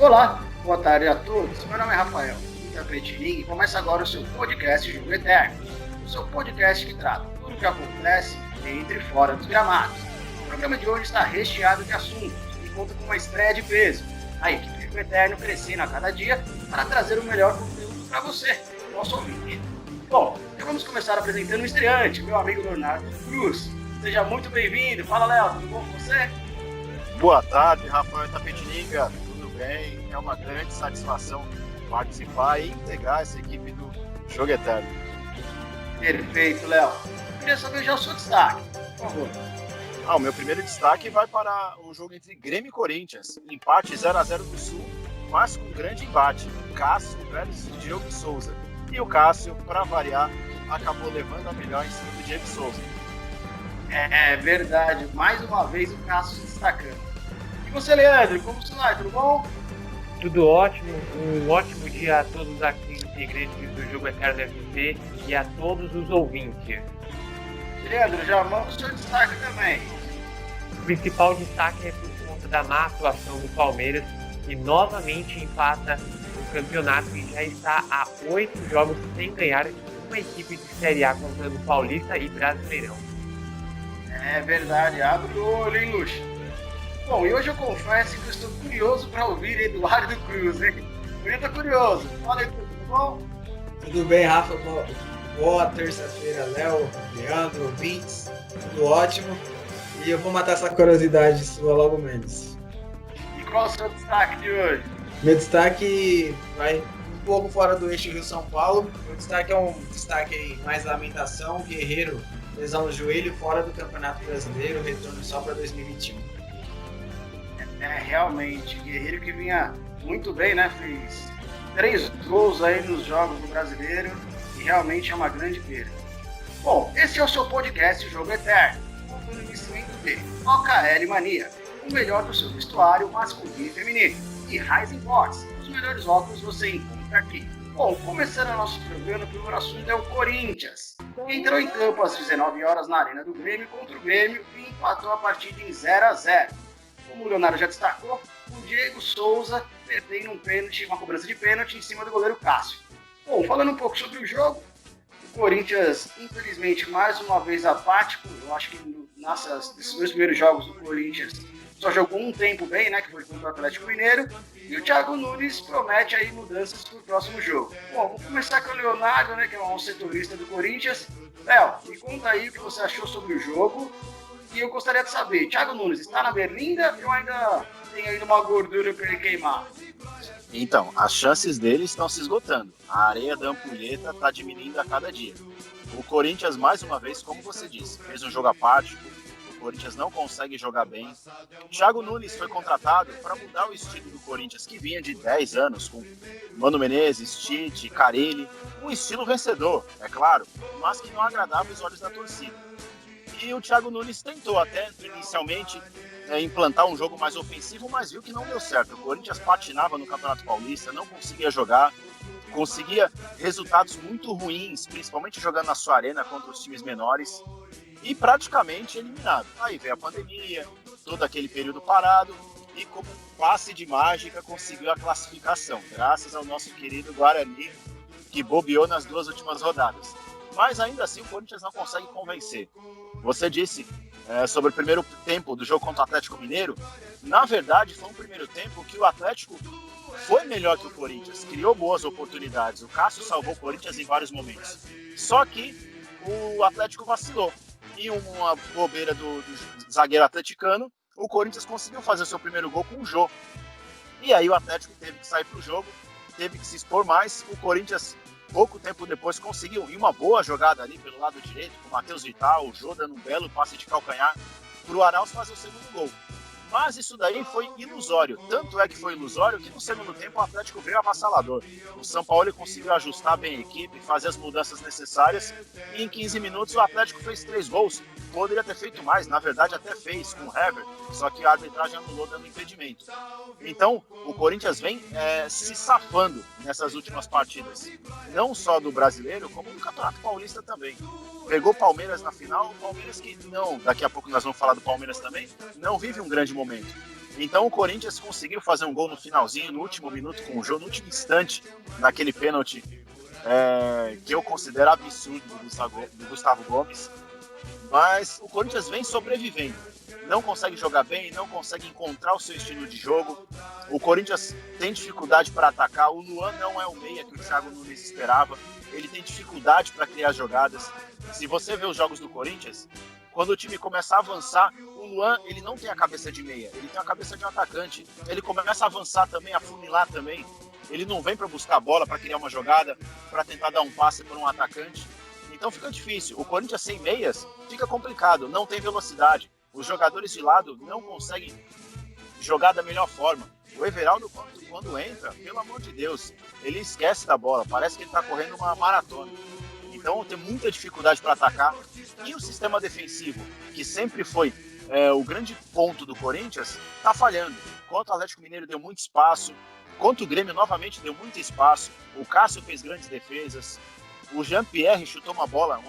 Olá, boa tarde a todos. Meu nome é Rafael, Tapetininga, e começa agora o seu podcast Jogo Eterno. O seu podcast que trata tudo o que acontece dentro e fora dos gramados. O programa de hoje está recheado de assuntos e conta com uma estreia de peso. A equipe Jogo Eterno crescendo a cada dia para trazer o melhor conteúdo para você, nosso ouvinte. Bom, então vamos começar apresentando o estreante, meu amigo Leonardo Cruz. Seja muito bem-vindo. Fala, Léo, tudo bom com você? Boa tarde, Rafael Tapetininga. Tudo bem? É uma grande satisfação participar e integrar essa equipe do Jogo Eterno. Perfeito, Léo. Queria saber já o seu destaque, por favor. O meu primeiro destaque vai para o jogo entre Grêmio e Corinthians. Empate 0-0 do Sul, mas com um grande embate. Cássio versus Diego Souza. E o Cássio, para variar, acabou levando a melhor em cima do Diego Souza. É verdade, mais uma vez o Cássio se destacando. E você, Leandro, como você vai? Tudo bom? Tudo ótimo, um ótimo dia a todos aqui integrantes do Jogo Eterno FC e a todos os ouvintes. Leandro, já manda o seu destaque também. O principal destaque é por conta da má atuação do Palmeiras, que novamente empata o campeonato e já está a 8 jogos sem ganhar uma equipe de Série A contando Paulista e Brasileirão. É verdade, abre o olho, hein, Luxo? Bom, e hoje eu confesso que eu estou curioso para ouvir Eduardo Cruz, hein? Eu estou curioso. Fala aí, tudo bom? Tudo bem, Rafa? Boa terça-feira, Léo, Leandro, ouvintes. Tudo ótimo. E eu vou matar essa curiosidade sua logo menos. E qual é o seu destaque de hoje? Meu destaque vai um pouco fora do eixo Rio-São Paulo. Meu destaque é um destaque aí, mais lamentação. Guerreiro, lesão no joelho, fora do Campeonato Brasileiro, retorno só para 2021. Realmente, Guerreiro que vinha muito bem, né? Fez 3 gols aí nos jogos do Brasileiro e realmente é uma grande perda. Bom, esse é o seu podcast Jogo Eterno, com o investimento de OKL Mania, o melhor do seu vestuário masculino e feminino, e Rising Box, os melhores óculos você encontra aqui. Bom, começando o nosso programa, o primeiro assunto é o Corinthians, que entrou em campo às 19 horas na Arena do Grêmio contra o Grêmio e empatou a partida em 0-0. Como o Leonardo já destacou, o Diego Souza perdendo um pênalti, uma cobrança de pênalti em cima do goleiro Cássio. Bom, falando um pouco sobre o jogo, o Corinthians, infelizmente, mais uma vez apático. Eu acho que nesses 2 primeiros jogos do Corinthians só jogou um tempo bem, né, que foi contra o Atlético Mineiro. E o Thiago Nunes promete aí mudanças para o próximo jogo. Bom, vou começar com o Leonardo, né, que é um setorista do Corinthians. Léo, me conta aí o que você achou sobre o jogo. E eu gostaria de saber, Thiago Nunes está na berlinda ou ainda tem ainda uma gordura para ele queimar? Então, as chances dele estão se esgotando. A areia da ampulheta está diminuindo a cada dia. O Corinthians, mais uma vez, como você disse, fez um jogo apático. O Corinthians não consegue jogar bem. Thiago Nunes foi contratado para mudar o estilo do Corinthians, que vinha de 10 anos, com Mano Menezes, Tite, Carille. Um estilo vencedor, é claro, mas que não agradava os olhos da torcida. E o Thiago Nunes tentou até, inicialmente, implantar um jogo mais ofensivo, mas viu que não deu certo. O Corinthians patinava no Campeonato Paulista, não conseguia jogar, conseguia resultados muito ruins, principalmente jogando na sua arena contra os times menores, e praticamente eliminado. Aí veio a pandemia, todo aquele período parado, e como passe de mágica conseguiu a classificação, graças ao nosso querido Guarani, que bobeou nas 2 últimas rodadas. Mas ainda assim o Corinthians não consegue convencer. Você disse sobre o primeiro tempo do jogo contra o Atlético Mineiro. Na verdade, foi um primeiro tempo que o Atlético foi melhor que o Corinthians, criou boas oportunidades. O Cássio salvou o Corinthians em vários momentos. Só que o Atlético vacilou. E uma bobeira do zagueiro atleticano, o Corinthians conseguiu fazer o seu primeiro gol com o Jô. E aí o Atlético teve que sair para o jogo, teve que se expor mais. O Corinthians, pouco tempo depois, conseguiu, e uma boa jogada ali pelo lado direito, com o Matheus Vital, o Jô dando um belo passe de calcanhar para o Arauz fazer o segundo gol. Mas isso daí foi ilusório. Tanto é que foi ilusório que no segundo tempo o Atlético veio avassalador. O São Paulo conseguiu ajustar bem a equipe, fazer as mudanças necessárias, e em 15 minutos o Atlético fez 3 gols. Poderia ter feito mais, na verdade até fez com o Hever, só que a arbitragem anulou dando impedimento. Então o Corinthians vem se safando nessas últimas partidas, não só do Brasileiro, como do Campeonato Paulista também. Pegou o Palmeiras na final, o Palmeiras que não, daqui a pouco nós vamos falar do Palmeiras também, não vive um grande momento. Então o Corinthians conseguiu fazer um gol no finalzinho, no último minuto com o jogo, no último instante, naquele pênalti que eu considero absurdo do Gustavo Gomes. Mas o Corinthians vem sobrevivendo. Não consegue jogar bem, não consegue encontrar o seu estilo de jogo. O Corinthians tem dificuldade para atacar. O Luan não é o meia que o Thiago Nunes esperava. Ele tem dificuldade para criar jogadas. Se você vê os jogos do Corinthians, quando o time começa a avançar, o Luan ele não tem a cabeça de meia, ele tem a cabeça de um atacante. Ele começa a avançar também, a funilar também. Ele não vem para buscar a bola, para criar uma jogada, para tentar dar um passe para um atacante. Então fica difícil. O Corinthians sem meias fica complicado, não tem velocidade. Os jogadores de lado não conseguem jogar da melhor forma. O Everaldo, quando entra, pelo amor de Deus, ele esquece da bola. Parece que ele está correndo uma maratona. Então tem muita dificuldade para atacar. E o sistema defensivo, que sempre foi o grande ponto do Corinthians, está falhando. Enquanto o Atlético Mineiro deu muito espaço, enquanto o Grêmio novamente deu muito espaço, o Cássio fez grandes defesas, o Jean-Pierre chutou uma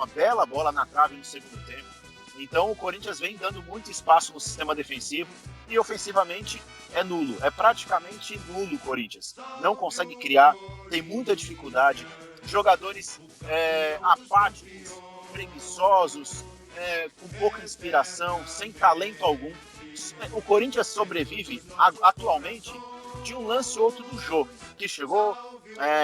bela bola na trave no segundo tempo. Então o Corinthians vem dando muito espaço no sistema defensivo e ofensivamente é nulo. É praticamente nulo o Corinthians. Não consegue criar, tem muita dificuldade. Jogadores apáticos, preguiçosos, com pouca inspiração, sem talento algum. O Corinthians sobrevive atualmente de um lance ou outro do jogo, que chegou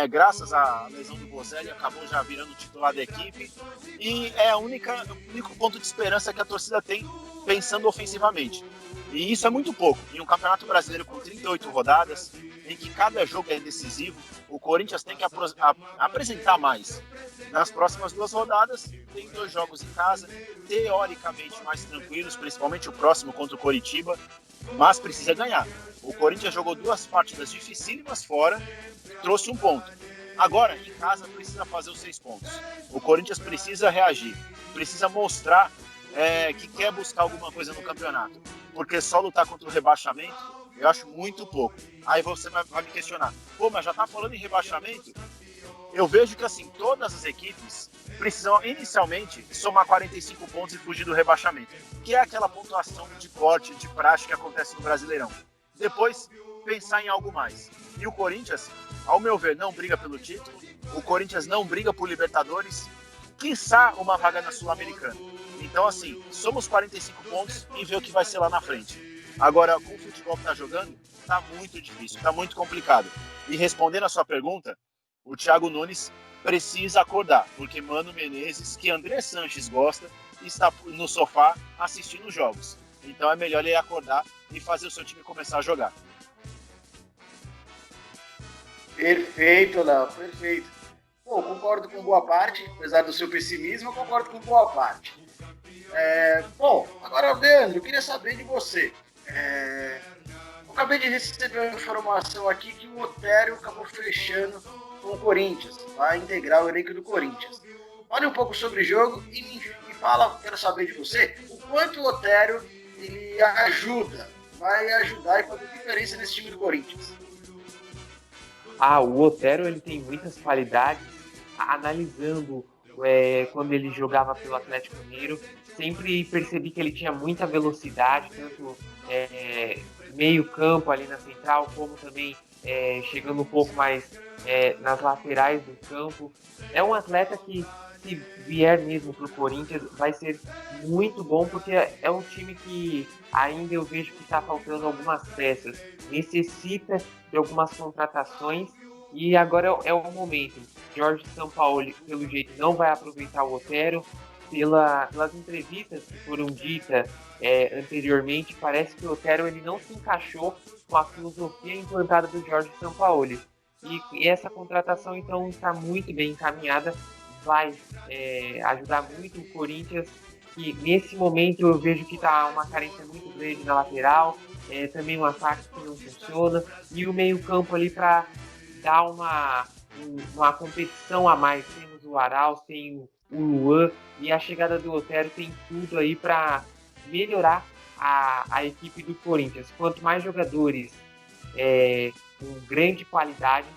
graças à lesão do Bozelli, acabou já virando titular da equipe, e é o único ponto de esperança que a torcida tem pensando ofensivamente. E isso é muito pouco. Em um Campeonato Brasileiro com 38 rodadas, em que cada jogo é decisivo, o Corinthians tem que apresentar mais. Nas próximas 2 rodadas, tem 2 jogos em casa, teoricamente mais tranquilos, principalmente o próximo contra o Coritiba, mas precisa ganhar. O Corinthians jogou 2 partidas dificílimas fora, trouxe 1 ponto. Agora, em casa, precisa fazer os 6 pontos. O Corinthians precisa reagir, precisa mostrar que quer buscar alguma coisa no campeonato. Porque só lutar contra o rebaixamento, eu acho muito pouco. Aí você vai me questionar, mas já tá falando em rebaixamento? Eu vejo que assim, todas as equipes precisam inicialmente somar 45 pontos e fugir do rebaixamento, que é aquela pontuação de corte, de praxe que acontece no Brasileirão. Depois, pensar em algo mais. E o Corinthians, ao meu ver, não briga pelo título, o Corinthians não briga por Libertadores, quiçá uma vaga na Sul-Americana. Então, assim, somos 45 pontos e ver o que vai ser lá na frente. Agora, com o futebol que tá jogando, tá muito difícil, tá muito complicado. E respondendo a sua pergunta, o Thiago Nunes precisa acordar, porque Mano Menezes, que André Sanches gosta, está no sofá assistindo os jogos. Então é melhor ele acordar e fazer o seu time começar a jogar. Perfeito, Léo, perfeito. Pô, concordo com boa parte, apesar do seu pessimismo, eu concordo com boa parte. Agora, Leandro, eu queria saber de você. Eu acabei de receber uma informação aqui que o Otério acabou fechando com o Corinthians, vai integrar o elenco do Corinthians. Fale um pouco sobre o jogo e me fala, quero saber de você, o quanto o Otério ele vai ajudar e fazer diferença nesse time do Corinthians. O Otério ele tem muitas qualidades. Analisando quando ele jogava pelo Atlético Mineiro, sempre percebi que ele tinha muita velocidade, tanto meio campo ali na central, como também chegando um pouco mais nas laterais do campo. É um atleta que, se vier mesmo para o Corinthians, vai ser muito bom, porque é um time que ainda eu vejo que está faltando algumas peças, necessita de algumas contratações, e agora é o momento. Jorge Sampaoli, pelo jeito, não vai aproveitar o Otério. Pelas entrevistas que foram ditas anteriormente, parece que o Otério ele não se encaixou com a filosofia implantada do Jorge Sampaoli. E essa contratação, então, está muito bem encaminhada, vai ajudar muito o Corinthians, que nesse momento eu vejo que está uma carência muito grande na lateral, também um ataque que não funciona, e o meio-campo ali para dar uma competição a mais. Temos o Arauz, tem o Luan, e a chegada do Otério tem tudo aí para melhorar a equipe do Corinthians. Quanto mais jogadores com grande qualidade,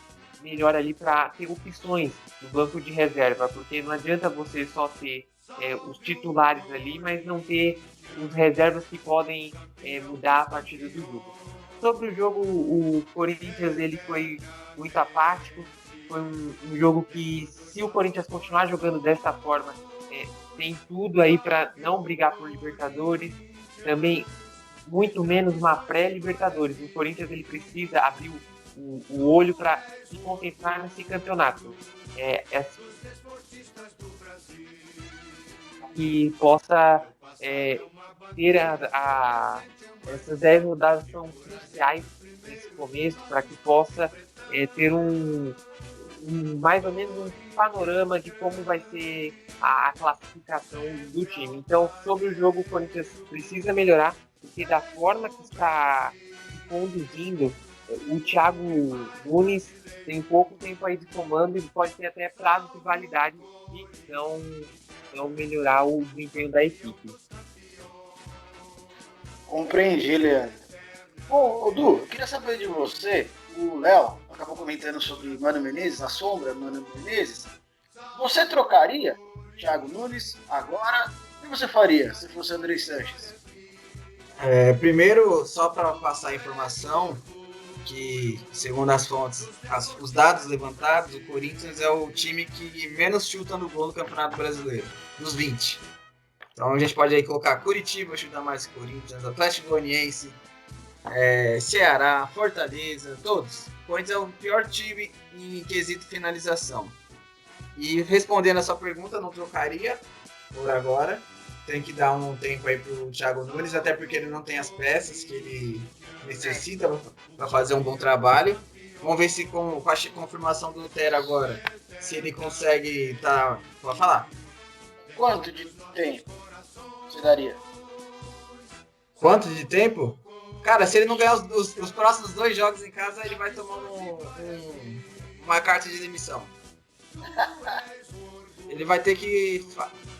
melhor ali para ter opções no banco de reserva, porque não adianta você só ter os titulares ali, mas não ter os reservas que podem mudar a partida do jogo. sobre o jogo, o Corinthians ele foi muito apático. Foi um jogo que, se o Corinthians continuar jogando dessa forma, tem tudo aí para não brigar por Libertadores. Também, muito menos uma pré-Libertadores. O Corinthians ele precisa abrir o olho para se concentrar nesse campeonato. Que possa ter essas 10 rodadas são cruciais nesse começo para que possa ter mais ou menos um panorama de como vai ser a classificação do time. Então, sobre o jogo, o Corinthians precisa melhorar, porque da forma que está conduzindo, o Thiago Nunes tem pouco tempo aí de comando e pode ter até prazo de validade se não melhorar o desempenho da equipe. Compreendi, Leandro. Bom, Edu, eu queria saber de você, o Léo acabou comentando sobre Mano Menezes, a sombra Mano Menezes. Você trocaria o Thiago Nunes agora? O que você faria se fosse André Sanches? Primeiro, só para passar a informação, que segundo as fontes, os dados levantados, o Corinthians é o time que menos chuta no gol no Campeonato Brasileiro, dos 20. Então a gente pode aí colocar Curitiba, chuta mais que Corinthians, Atlético Goianiense, Ceará, Fortaleza, todos. O Corinthians é o pior time em quesito finalização. E respondendo a sua pergunta, não trocaria por agora. Tem que dar um tempo aí pro Thiago Nunes, até porque ele não tem as peças que ele necessita para fazer um bom trabalho. Vamos ver se com a confirmação do Tera agora, se ele consegue pode falar. Quanto de tempo você daria? Quanto de tempo? Cara, se ele não ganhar os próximos 2 jogos em casa, ele vai tomar uma carta de demissão. Ele vai ter que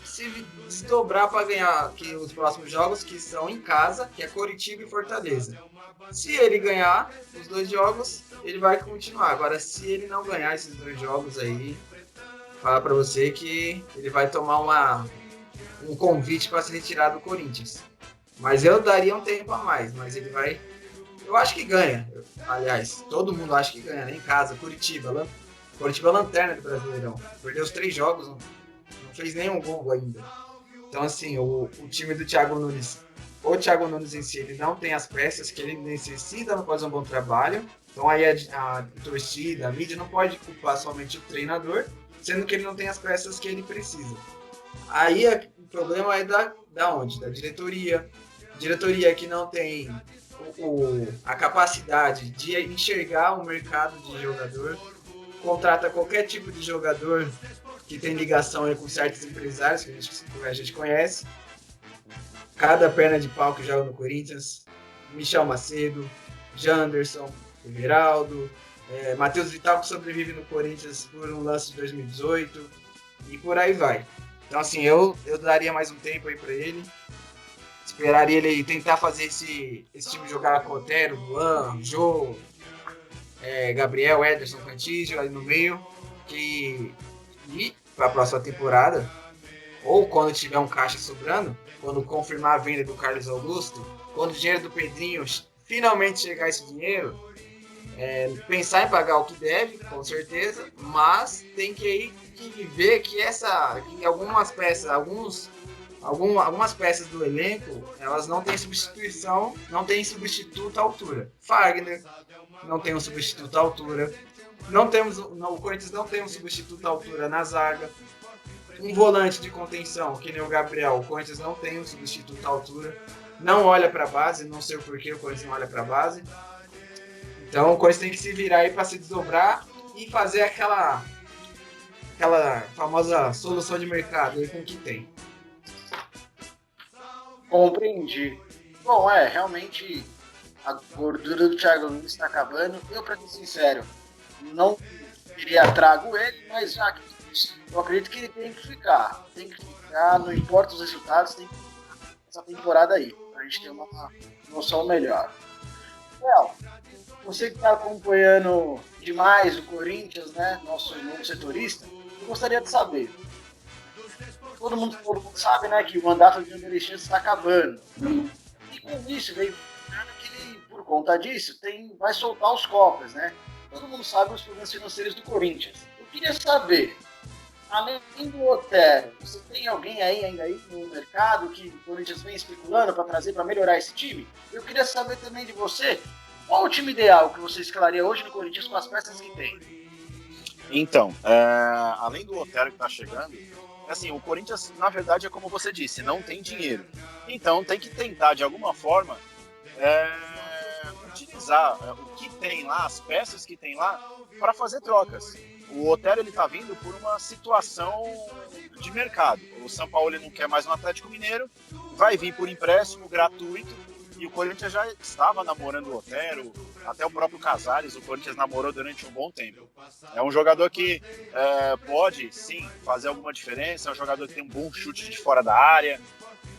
se desdobrar para ganhar aqui os próximos jogos, que são em casa, que é Coritiba e Fortaleza. Se ele ganhar os 2 jogos, ele vai continuar. Agora, se ele não ganhar esses 2 jogos aí, falar para você que ele vai tomar um convite para se retirar do Corinthians. Mas eu daria um tempo a mais, mas ele vai... Eu acho que ganha. Aliás, todo mundo acha que ganha, né? Em casa, Curitiba. Curitiba é a lanterna do Brasileirão. Perdeu os 3 jogos, não fez nenhum gol ainda. Então, assim, o time do Thiago Nunes, o Thiago Nunes em si, ele não tem as peças que ele necessita para fazer um bom trabalho. Então, aí a torcida, a mídia não pode culpar somente o treinador, sendo que ele não tem as peças que ele precisa. Aí o problema é da onde? Da diretoria. Diretoria que não tem a capacidade de enxergar o mercado de jogador, contrata qualquer tipo de jogador que tem ligação aí com certos empresários que a gente conhece. Cada perna de pau que joga no Corinthians, Michel Macedo, Janderson, Everaldo, Matheus Vital, que sobrevive no Corinthians por um lance de 2018, e por aí vai. Então, assim, eu daria mais um tempo aí para ele, esperaria ele tentar fazer esse time jogar com Otero, Luan, Jô, Gabriel, Ederson, Cantígio ali no meio, e para a próxima temporada, ou quando tiver um caixa sobrando, quando confirmar a venda do Carlos Augusto, quando o dinheiro do Pedrinho finalmente chegar esse dinheiro, pensar em pagar o que deve, com certeza, mas tem que ver que algumas peças, algumas peças do elenco, elas não têm substituição, não têm substituto à altura. Fagner não tem um substituto à altura. O Corinthians não tem um substituto à altura na zaga. Um volante de contenção, que nem o Gabriel, o Corinthians não tem um substituto à altura. Não olha para a base, não sei o porquê o Corinthians não olha para a base. Então o Corinthians tem que se virar aí para se desdobrar e fazer aquela famosa solução de mercado aí com o que tem. Compreendi. Bom, realmente a gordura do Thiago Nunes está acabando. Eu, para ser sincero, não teria trago ele, mas já que eu acredito que ele tem que ficar. Tem que ficar, não importa os resultados, tem que ficar essa temporada aí, para a gente ter uma noção melhor. Léo, você que está acompanhando demais o Corinthians, né, nosso novo setorista, eu gostaria de saber. Todo mundo sabe, né, que o mandato de André Sanches está acabando. E com isso veio que ele, por por conta disso, vai soltar os cofres, né? Todo mundo sabe os problemas financeiros do Corinthians. Eu queria saber, além do Otero, você tem alguém ainda aí no mercado que o Corinthians vem especulando para trazer para melhorar esse time? Eu queria saber também de você, qual o time ideal que você escalaria hoje no Corinthians com as peças que tem? Então, além do Otero que está chegando, assim, o Corinthians, na verdade, é como você disse, não tem dinheiro. Então tem que tentar, de alguma forma, utilizar o que tem lá, as peças que tem lá, para fazer trocas. O Otero está vindo por uma situação de mercado. O São Paulo não quer mais um Atlético Mineiro, vai vir por empréstimo gratuito, e o Corinthians já estava namorando o Otero, até o próprio Casares, o Corinthians namorou durante um bom tempo. É um jogador que pode, sim, fazer alguma diferença, é um jogador que tem um bom chute de fora da área,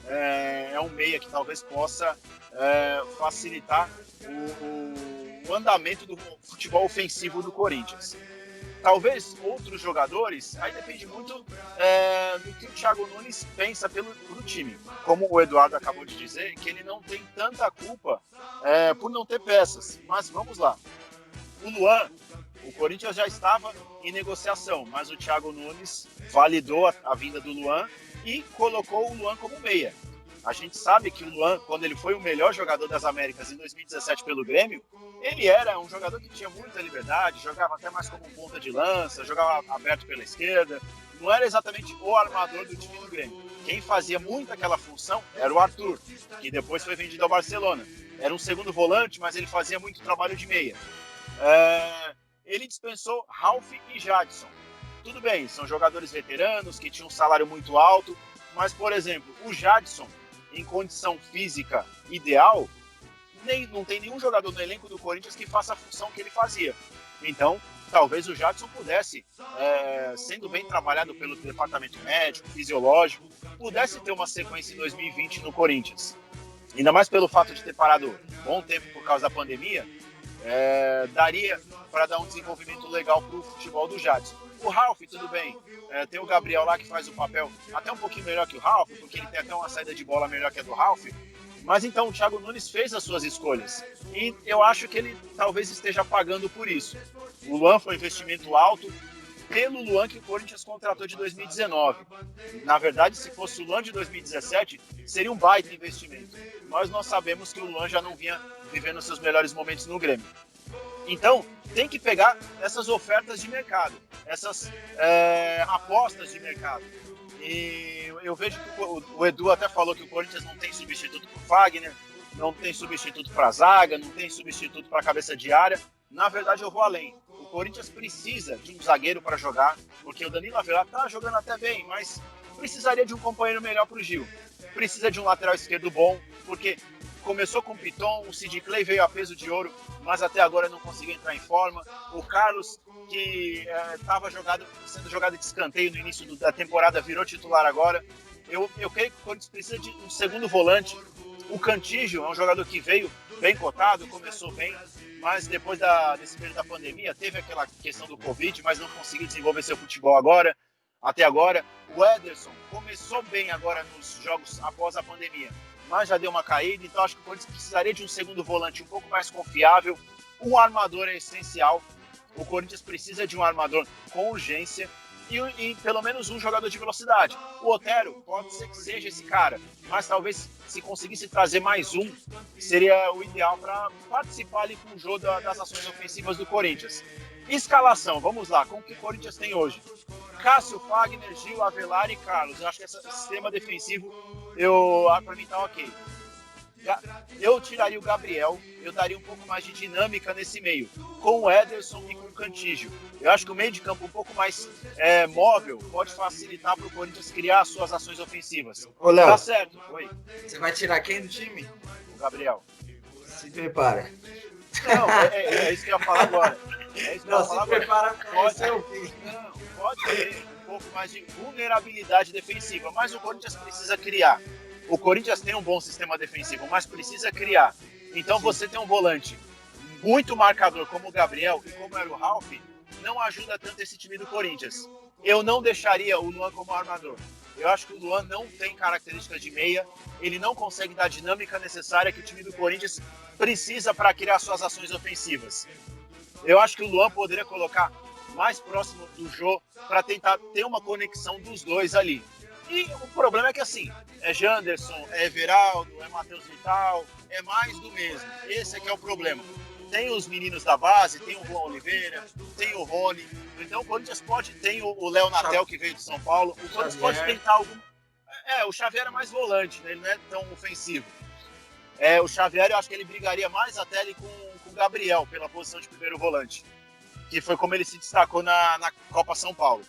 é um meia que talvez possa facilitar o andamento do futebol ofensivo do Corinthians. Talvez outros jogadores, aí depende muito do que o Thiago Nunes pensa pro time. Como o Eduardo acabou de dizer, que ele não tem tanta culpa por não ter peças. Mas vamos lá. O Luan, o Corinthians já estava em negociação, mas o Thiago Nunes validou a vinda do Luan e colocou o Luan como meia. A gente sabe que o Luan, quando ele foi o melhor jogador das Américas em 2017 pelo Grêmio, ele era um jogador que tinha muita liberdade, jogava até mais como ponta de lança, jogava aberto pela esquerda, não era exatamente o armador do time do Grêmio. Quem fazia muito aquela função era o Arthur, que depois foi vendido ao Barcelona. Era um segundo volante, mas ele fazia muito trabalho de meia. Ele dispensou Ralf e Jadson. Tudo bem, são jogadores veteranos que tinham um salário muito alto, mas, por exemplo, o Jadson, em condição física ideal, não tem nenhum jogador no elenco do Corinthians que faça a função que ele fazia. Então, talvez o Jadson pudesse, sendo bem trabalhado pelo departamento médico, fisiológico, pudesse ter uma sequência em 2020 no Corinthians. Ainda mais pelo fato de ter parado bom tempo por causa da pandemia, daria para dar um desenvolvimento legal para o futebol do Jadson. O Ralf, tudo bem, tem o Gabriel lá que faz o papel até um pouquinho melhor que o Ralf, porque ele tem até uma saída de bola melhor que a do Ralf, mas então o Thiago Nunes fez as suas escolhas, e eu acho que ele talvez esteja pagando por isso. O Luan foi um investimento alto, pelo Luan que o Corinthians contratou de 2019. Na verdade, se fosse o Luan de 2017, seria um baita investimento, mas nós sabemos que o Luan já não vinha vivendo seus melhores momentos no Grêmio. Então, tem que pegar essas ofertas de mercado, essas apostas de mercado. E eu vejo que o Edu até falou que o Corinthians não tem substituto para o Fagner, não tem substituto para a zaga, não tem substituto para a cabeça de área. Na verdade, eu vou além. O Corinthians precisa de um zagueiro para jogar, porque o Danilo Avelar está jogando até bem, mas precisaria de um companheiro melhor para o Gil. Precisa de um lateral esquerdo bom, porque começou com o Piton, o Sid Clay veio a peso de ouro, mas até agora não conseguiu entrar em forma. O Carlos, que estava sendo jogado de escanteio no início da temporada, virou titular agora. Eu creio que o Corinthians precisa de um segundo volante. O Cantígio é um jogador que veio bem cotado, começou bem, mas depois desse período da pandemia, teve aquela questão do Covid, mas não conseguiu desenvolver seu futebol até agora. O Ederson começou bem agora nos jogos após a pandemia, mas já deu uma caída, então acho que o Corinthians precisaria de um segundo volante um pouco mais confiável. Um armador é essencial, o Corinthians precisa de um armador com urgência e pelo menos um jogador de velocidade. O Otero pode ser que seja esse cara, mas talvez se conseguisse trazer mais um, seria o ideal para participar ali com o jogo das ações ofensivas do Corinthians. Escalação, vamos lá, com o que o Corinthians tem hoje? Cássio, Fagner, Gil, Avelar e Carlos. Eu acho que esse sistema defensivo, para mim tá ok. Eu tiraria o Gabriel, eu daria um pouco mais de dinâmica nesse meio, com o Ederson e com o Cantígio. Eu acho que o meio de campo um pouco mais móvel pode facilitar para o Corinthians criar as suas ações ofensivas. Ô, Léo, tá certo? Oi. Você vai tirar quem do time? O Gabriel. Se prepara. Não, é isso que eu ia falar agora. Prepara pode ter um pouco mais de vulnerabilidade defensiva, mas o Corinthians precisa criar. O Corinthians tem um bom sistema defensivo, mas precisa criar. Então você tem um volante muito marcador como o Gabriel e como era o Ralf, não ajuda tanto esse time do Corinthians. Eu não deixaria o Luan como armador. Eu acho que o Luan não tem características de meia, ele não consegue dar a dinâmica necessária que o time do Corinthians precisa para criar suas ações ofensivas. Eu acho que o Luan poderia colocar mais próximo do Jô para tentar ter uma conexão dos dois ali. E o problema é que assim, é Janderson, é Everaldo, é Matheus Vital, é mais do mesmo. Esse é que é o problema. Tem os meninos da base, tem o Juan Oliveira, tem o Rony. Então o Corinthians pode, tem o Léo Natel que veio de São Paulo. O Corinthians pode tentar algum... o Xavier é mais volante, né? Ele não é tão ofensivo. O Xavier, eu acho que ele brigaria mais até ali com o Gabriel, pela posição de primeiro volante. Que foi como ele se destacou na Copa São Paulo.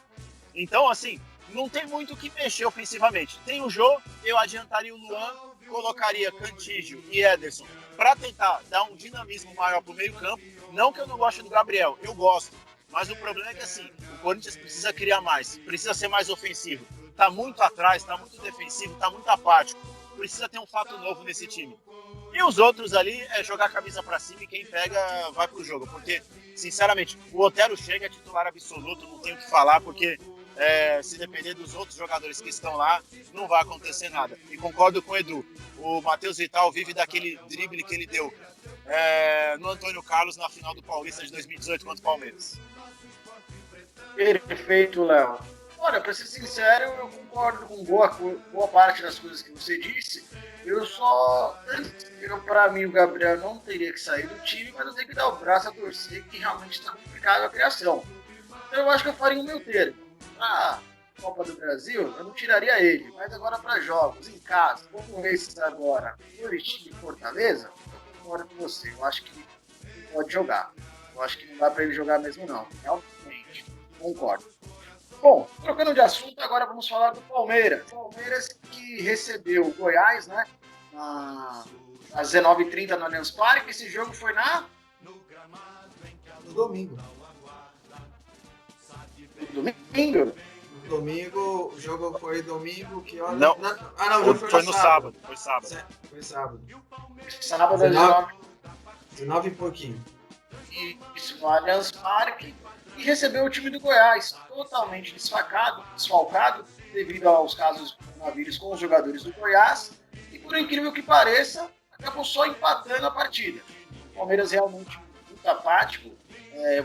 Então, assim, não tem muito o que mexer ofensivamente. Tem o Jô, eu adiantaria o Luan, colocaria Cantígio e Ederson para tentar dar um dinamismo maior para o meio-campo. Não que eu não goste do Gabriel, eu gosto. Mas o problema é que assim, o Corinthians precisa criar mais, precisa ser mais ofensivo. Tá muito atrás, tá muito defensivo, tá muito apático. Precisa ter um fato novo nesse time. E os outros ali é jogar a camisa para cima e quem pega vai pro jogo. Porque, sinceramente, o Otero chega, é titular absoluto, não tenho o que falar, porque se depender dos outros jogadores que estão lá, não vai acontecer nada. E concordo com o Edu, o Matheus Vital vive daquele drible que ele deu no Antônio Carlos na final do Paulista de 2018 contra o Palmeiras. Perfeito, Léo. Olha, para ser sincero, eu concordo com boa parte das coisas que você disse. Para mim, o Gabriel não teria que sair do time, mas eu tenho que dar o braço a torcer que realmente está complicado a criação. Então eu acho que eu faria o meu termo. Para a Copa do Brasil, eu não tiraria ele, mas agora para jogos em casa, como esses agora, Curitiba e Fortaleza, eu concordo com você. Eu acho que ele pode jogar. Eu acho que não dá para ele jogar mesmo, não. Realmente, concordo. Bom, trocando de assunto, agora vamos falar do Palmeiras. Palmeiras que recebeu o Goiás, né? Às 19h30 no Allianz Parque. Esse jogo foi no domingo. Domingo? Domingo, o jogo foi domingo, que hora? Não, o jogo foi no sábado. Foi sábado. Foi sábado. Sábado, 19 e pouquinho. Isso, no Allianz Parque. E recebeu o time do Goiás, totalmente desfalcado, devido aos casos de coronavírus com os jogadores do Goiás. E por incrível que pareça, acabou só empatando a partida. O Palmeiras realmente muito apático.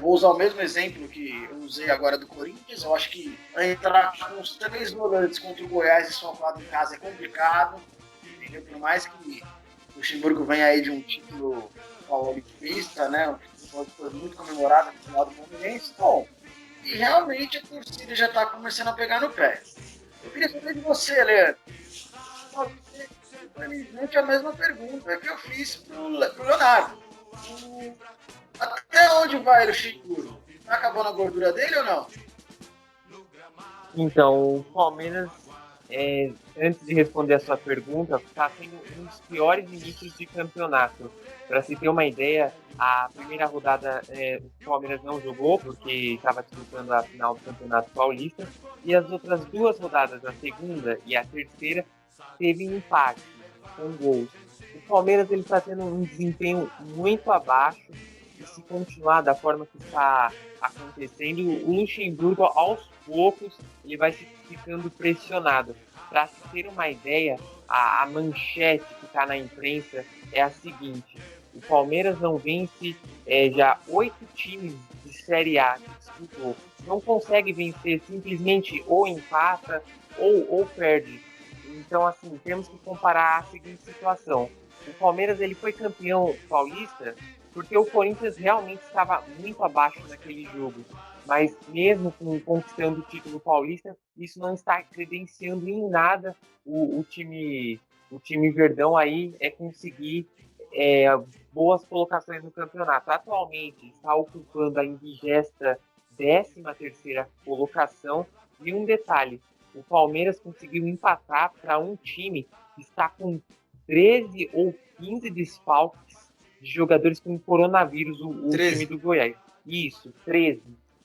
Vou usar o mesmo exemplo que eu usei agora do Corinthians. Eu acho que entrar com os 3 volantes contra o Goiás desfalcado em casa é complicado. Entendeu? Por mais que o Luxemburgo venha aí de um título paulista, né? Foi muito comemorado no final do Fluminense. Bom, e realmente a torcida já está começando a pegar no pé. Eu queria saber de você, Leandro. Infelizmente a mesma pergunta que eu fiz pro Leonardo. Até onde vai o Luxemburgo? Tá acabando a gordura dele ou não? Então, o Palmeiras, antes de responder a sua pergunta, está tendo um dos piores inícios de campeonato. Para se ter uma ideia, a primeira rodada o Palmeiras não jogou, porque estava disputando a final do Campeonato Paulista, e as outras 2 rodadas, a segunda e a terceira, teve empate com gols. O Palmeiras está tendo um desempenho muito abaixo, e se continuar da forma que está acontecendo, o Luxemburgo, aos poucos, ele vai ficando pressionado. Para se ter uma ideia, a manchete que está na imprensa é a seguinte: o Palmeiras não vence já 8 times de Série A que disputou. Não consegue vencer, simplesmente ou empata ou perde. Então, assim, temos que comparar a seguinte situação. O Palmeiras ele foi campeão paulista porque o Corinthians realmente estava muito abaixo naquele jogo. Mas mesmo conquistando o título paulista, isso não está credenciando em nada o time Verdão aí conseguir boas colocações no campeonato. Atualmente está ocupando a 23ª colocação. E um detalhe, o Palmeiras conseguiu empatar para um time que está com 13 ou 15 desfalques de jogadores com coronavírus, o time do Goiás. Isso, 13.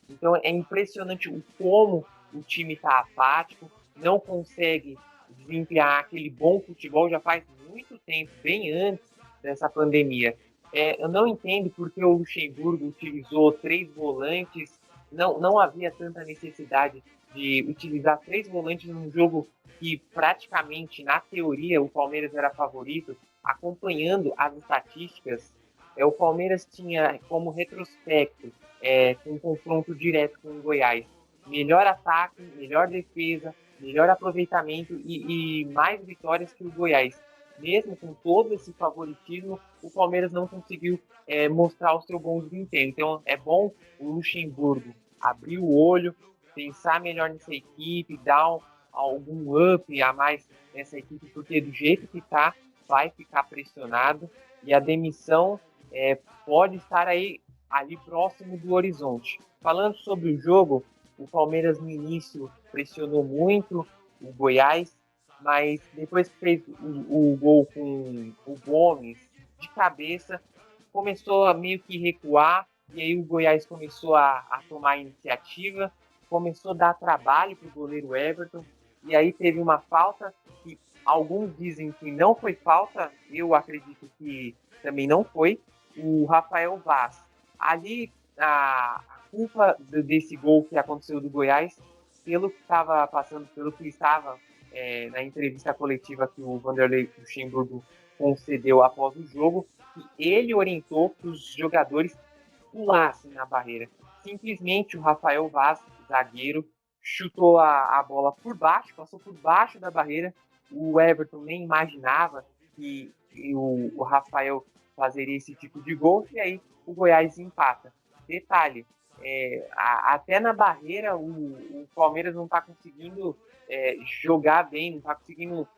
Então é impressionante o como o time está apático, não consegue desempenhar aquele bom futebol já faz muito tempo, bem antes dessa pandemia. Eu não entendo porque o Luxemburgo utilizou 3 volantes, não havia tanta necessidade de utilizar 3 volantes num jogo que praticamente, na teoria, o Palmeiras era favorito. acompanhando as estatísticas, o Palmeiras tinha como retrospecto, com um confronto direto com o Goiás, melhor ataque, melhor defesa, melhor aproveitamento e mais vitórias que o Goiás. Mesmo com todo esse favoritismo, o Palmeiras não conseguiu mostrar o seu bom desempenho. Então é bom o Luxemburgo abrir o olho, pensar melhor nessa equipe, dar algum up a mais nessa equipe, porque do jeito que está, vai ficar pressionado e a demissão pode estar ali próximo do horizonte. Falando sobre o jogo, o Palmeiras no início pressionou muito o Goiás, mas depois que fez o gol com o Gomes de cabeça, começou a meio que recuar, e aí o Goiás começou a tomar a iniciativa, começou a dar trabalho para o goleiro Everton, e aí teve uma falta que alguns dizem que não foi falta, eu acredito que também não foi, o Rafael Vaz. Ali, a culpa desse gol que aconteceu do Goiás, pelo que estava passando, pelo que estava na entrevista coletiva que o Vanderlei Luxemburgo concedeu após o jogo, que ele orientou que os jogadores pulassem na barreira. Simplesmente o Rafael Vaz, zagueiro, chutou a bola por baixo, passou por baixo da barreira. O Everton nem imaginava que o Rafael fazeria esse tipo de gol, e aí o Goiás empata. Detalhe, até na barreira o Palmeiras não está conseguindo jogar bem, não está conseguindo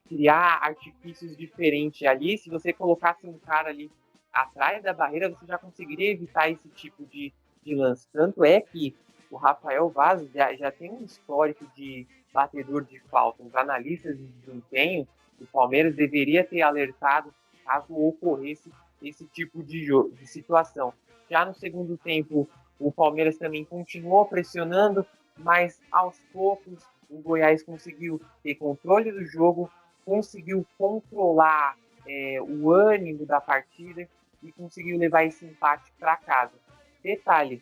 criar artifícios diferentes ali. Se você colocasse um cara ali atrás da barreira, você já conseguiria evitar esse tipo de lance. Tanto é que o Rafael Vaz já tem um histórico de batedor de falta. Os analistas de desempenho do Palmeiras deveria ter alertado caso ocorresse esse tipo de situação. Já no segundo tempo, o Palmeiras também continuou pressionando, mas aos poucos o Goiás conseguiu ter controle do jogo, conseguiu controlar o ânimo da partida e conseguiu levar esse empate para casa. Detalhe,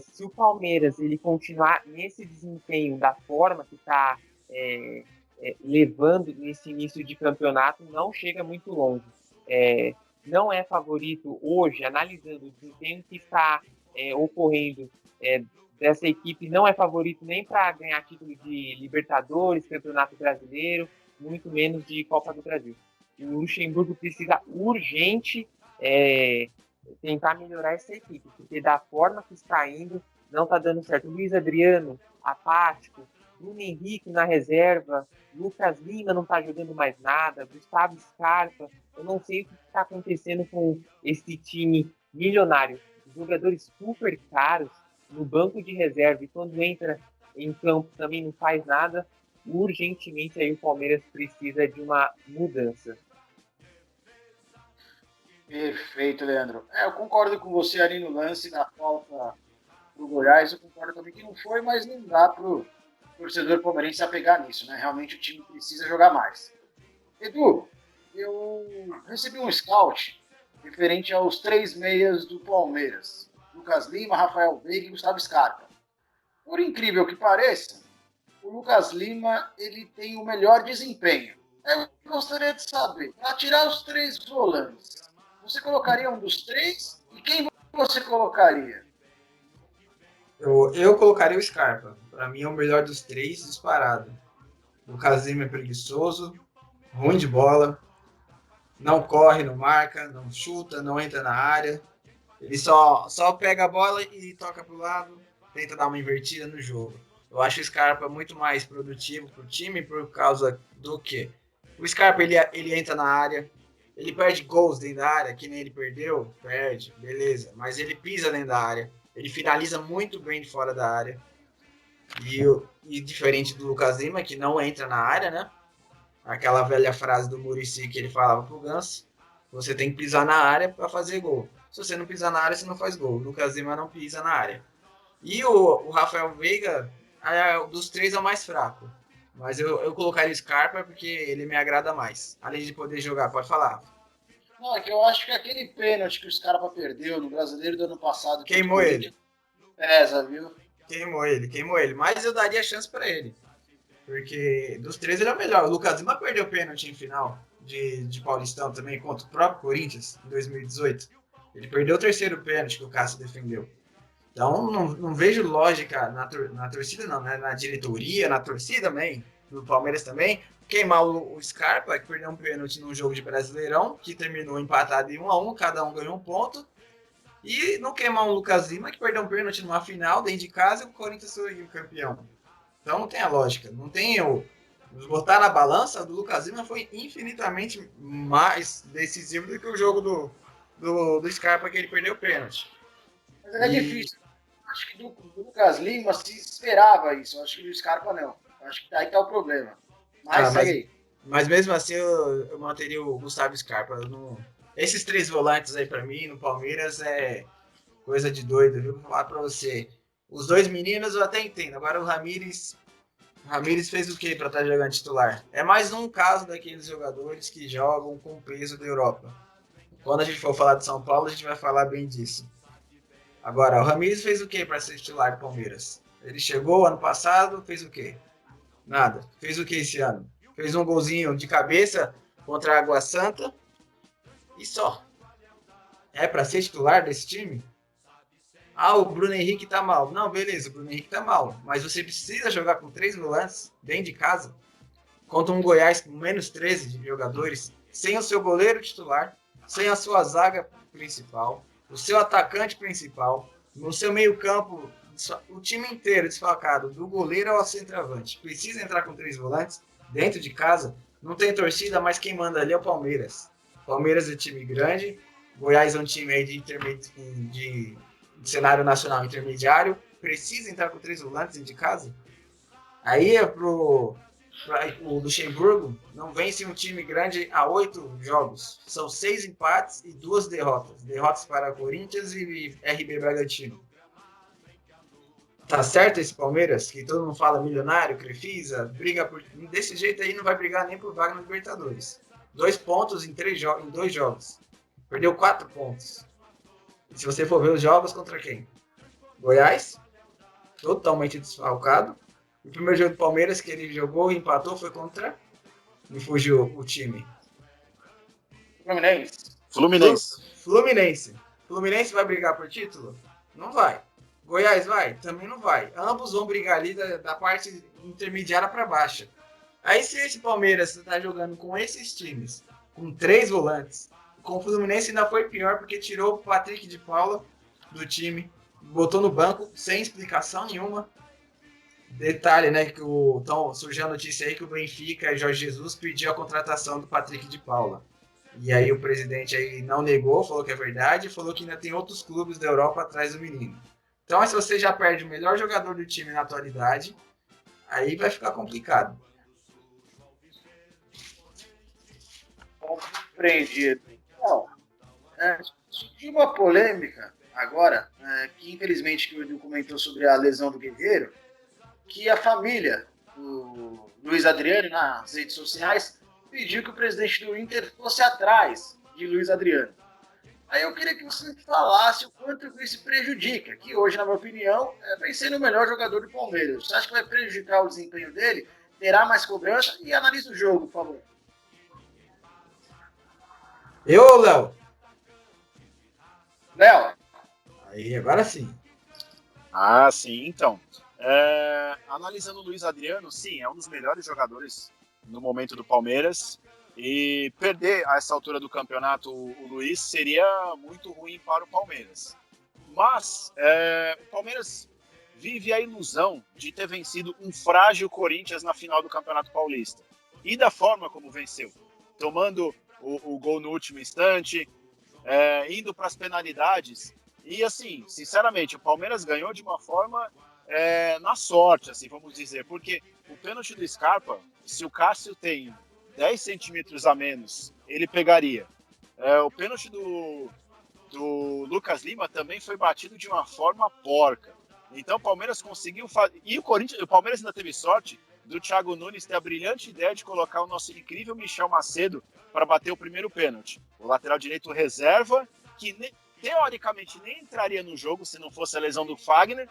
se o Palmeiras ele continuar nesse desempenho da forma que está levando nesse início de campeonato, não chega muito longe. Não é favorito hoje, analisando o desempenho que está ocorrendo dessa equipe, não é favorito nem para ganhar título de Libertadores, Campeonato Brasileiro, muito menos de Copa do Brasil. E o Luxemburgo precisa urgente tentar melhorar essa equipe, porque da forma que está indo, não está dando certo. Luiz Adriano, apático, Bruno Henrique na reserva, Lucas Lima não está jogando mais nada, Gustavo Scarpa, eu não sei o que está acontecendo com esse time milionário. Jogadores super caros no banco de reserva, e quando entra em campo também não faz nada. Urgentemente aí o Palmeiras precisa de uma mudança. Perfeito, Leandro. Eu concordo com você ali no lance da falta do Goiás. Eu concordo também que não foi, mas não dá pro torcedor palmeirense apegar nisso, né? Realmente o time precisa jogar mais. Edu, eu recebi um scout referente aos 3 meias do Palmeiras: Lucas Lima, Rafael Veiga e Gustavo Scarpa. Por incrível que pareça, o Lucas Lima ele tem o melhor desempenho. Eu gostaria de saber, para tirar os 3 volantes, você colocaria um dos 3? E quem você colocaria? Eu colocaria o Scarpa. Para mim é o melhor dos 3, disparado. O Lucas Lima é preguiçoso, ruim de bola, não corre, não marca, não chuta, não entra na área. Ele só pega a bola e toca pro lado, tenta dar uma invertida no jogo. Eu acho o Scarpa muito mais produtivo pro time por causa do que o Scarpa ele entra na área, ele perde gols dentro da área, que nem ele perde, beleza. Mas ele pisa dentro da área, ele finaliza muito bem de fora da área. E diferente do Lucas Lima, que não entra na área, né? Aquela velha frase do Muricy que ele falava pro Ganso: você tem que pisar na área para fazer gol. Se você não pisar na área, você não faz gol. O Lucas Lima não pisa na área. E o Rafael Veiga, dos 3 é o mais fraco. Mas eu colocaria o Scarpa porque ele me agrada mais. Além de poder jogar, pode falar. Não, é que eu acho que aquele pênalti que o Scarpa perdeu no Brasileiro do ano passado... Queimou ele. Viu? Queimou ele. Mas eu daria chance para ele. Porque dos 3 ele é o melhor. O Lucas Lima perdeu o pênalti em final. de Paulistão também contra o próprio Corinthians em 2018. Ele perdeu o terceiro pênalti que o Cássio defendeu. Então, não vejo lógica na torcida, não, né? Na diretoria, na torcida também, do Palmeiras também, queimar o Scarpa, que perdeu um pênalti num jogo de Brasileirão, que terminou empatado em 1-1, cada um ganhou um ponto, e não queimar o Lucas Lima, que perdeu um pênalti numa final dentro de casa e o Corinthians foi o campeão. Então não tem a lógica, não tem o... Botar na balança, o do Lucas Lima foi infinitamente mais decisivo do que o jogo do Scarpa, que ele perdeu o pênalti. Mas é difícil. Acho que do Lucas Lima se esperava isso. Acho que do Scarpa não. Acho que aí tá o problema. Mas mesmo assim eu manteria o Gustavo Scarpa. Esses 3 volantes aí pra mim no Palmeiras é coisa de doido, viu? Vou falar pra você. Os 2 meninos eu até entendo. Agora o Ramires fez o que pra estar jogando titular? É mais um caso daqueles jogadores que jogam com o peso da Europa. Quando a gente for falar de São Paulo, a gente vai falar bem disso. Agora, o Ramires fez o que para ser titular do Palmeiras? Ele chegou ano passado, fez o quê? Nada. Fez o que esse ano? Fez um golzinho de cabeça contra a Água Santa e só. É para ser titular desse time? Ah, o Bruno Henrique tá mal. Não, beleza, o Bruno Henrique tá mal. Mas você precisa jogar com 3 volantes dentro de casa contra um Goiás com menos 13 de jogadores, sem o seu goleiro titular, sem a sua zaga principal, o seu atacante principal, no seu meio-campo, o time inteiro desfalcado, do goleiro ao centroavante. Precisa entrar com 3 volantes dentro de casa. Não tem torcida, mas quem manda ali é o Palmeiras. Palmeiras é time grande, Goiás é um time aí de cenário nacional intermediário. Precisa entrar com 3 volantes dentro de casa. Aí é o Luxemburgo não vence um time grande há 8 jogos. São 6 empates e 2 derrotas. Derrotas para Corinthians e RB Bragantino. Tá certo esse Palmeiras, que todo mundo fala milionário, Crefisa, briga por... Desse jeito aí não vai brigar nem por vaga na Libertadores. 2 pontos em 2 jogos. Perdeu 4 pontos. E se você for ver os jogos, contra quem? Goiás, totalmente desfalcado. O primeiro jogo do Palmeiras que ele jogou e empatou foi contra... Me fugiu o time. Fluminense. Fluminense vai brigar por título? Não vai. Goiás vai? Também não vai. Ambos vão brigar ali da parte intermediária para baixa. Aí se esse Palmeiras está jogando com esses times, com 3 volantes, com o Fluminense ainda foi pior porque tirou o Patrick de Paula do time, botou no banco sem explicação nenhuma. Detalhe, né, que surgiu a notícia aí que o Benfica e Jorge Jesus pediu a contratação do Patrick de Paula. E aí o presidente aí não negou, falou que é verdade, falou que ainda tem outros clubes da Europa atrás do menino. Então, se você já perde o melhor jogador do time na atualidade, aí vai ficar complicado. Compreendido. Não, surgiu uma polêmica agora, que infelizmente que o Edu comentou sobre a lesão do Guerreiro, que a família do Luiz Adriano nas redes sociais pediu que o presidente do Inter fosse atrás de Luiz Adriano. Aí eu queria que você falasse o quanto isso prejudica, que hoje, na minha opinião, vem sendo o melhor jogador do Palmeiras. Você acha que vai prejudicar o desempenho dele? Terá mais cobrança? E analise o jogo, por favor. Eu ou Léo? Léo. Aí, agora sim. Ah, sim, então. Analisando o Luiz Adriano, sim, é um dos melhores jogadores no momento do Palmeiras. E perder a essa altura do campeonato o Luiz seria muito ruim para o Palmeiras. Mas o Palmeiras vive a ilusão de ter vencido um frágil Corinthians na final do Campeonato Paulista. E da forma como venceu. Tomando o gol no último instante, indo para as penalidades. E assim, sinceramente, o Palmeiras ganhou de uma forma na sorte, assim, vamos dizer. Porque o pênalti do Scarpa, se o Cássio tem 10 centímetros a menos, ele pegaria. O pênalti do Lucas Lima também foi batido de uma forma porca. Então o Palmeiras conseguiu fazer. E o Palmeiras ainda teve sorte do Thiago Nunes ter a brilhante ideia de colocar o nosso incrível Michel Macedo para bater o primeiro pênalti. O lateral direito reserva, que teoricamente nem entraria no jogo se não fosse a lesão do Fagner,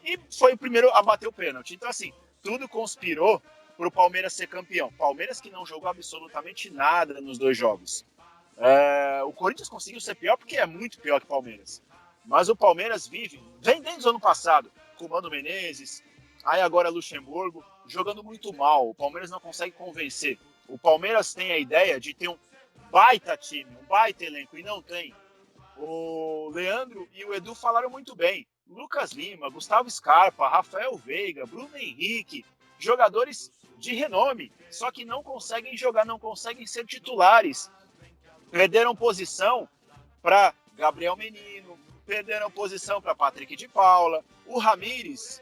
e foi o primeiro a bater o pênalti. Então, assim, tudo conspirou para o Palmeiras ser campeão. Palmeiras que não jogou absolutamente nada nos 2 jogos. O Corinthians conseguiu ser pior porque é muito pior que o Palmeiras. Mas o Palmeiras vem desde o ano passado, com o Mano Menezes, aí agora Luxemburgo, jogando muito mal. O Palmeiras não consegue convencer. O Palmeiras tem a ideia de ter um baita time, um baita elenco, e não tem. O Leandro e o Edu falaram muito bem. Lucas Lima, Gustavo Scarpa, Rafael Veiga, Bruno Henrique, jogadores de renome, só que não conseguem jogar, não conseguem ser titulares. Perderam posição para Gabriel Menino, perderam posição para Patrick de Paula. O Ramires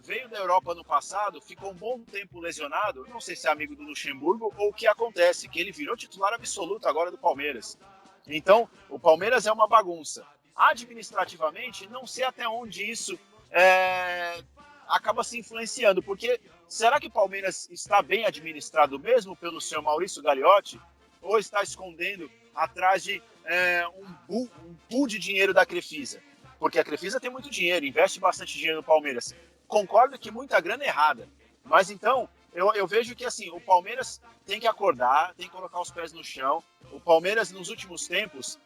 veio da Europa no passado, ficou um bom tempo lesionado, não sei se é amigo do Luxemburgo ou o que acontece, que ele virou titular absoluto agora do Palmeiras. Então, o Palmeiras é uma bagunça. Administrativamente, não sei até onde isso acaba se influenciando, porque será que o Palmeiras está bem administrado mesmo pelo senhor Maurício Gagliotti, ou está escondendo atrás de um pool de dinheiro da Crefisa? Porque a Crefisa tem muito dinheiro, investe bastante dinheiro no Palmeiras. Concordo que muita grana é errada, mas então eu vejo que assim, o Palmeiras tem que acordar, tem que colocar os pés no chão. O Palmeiras, nos últimos tempos,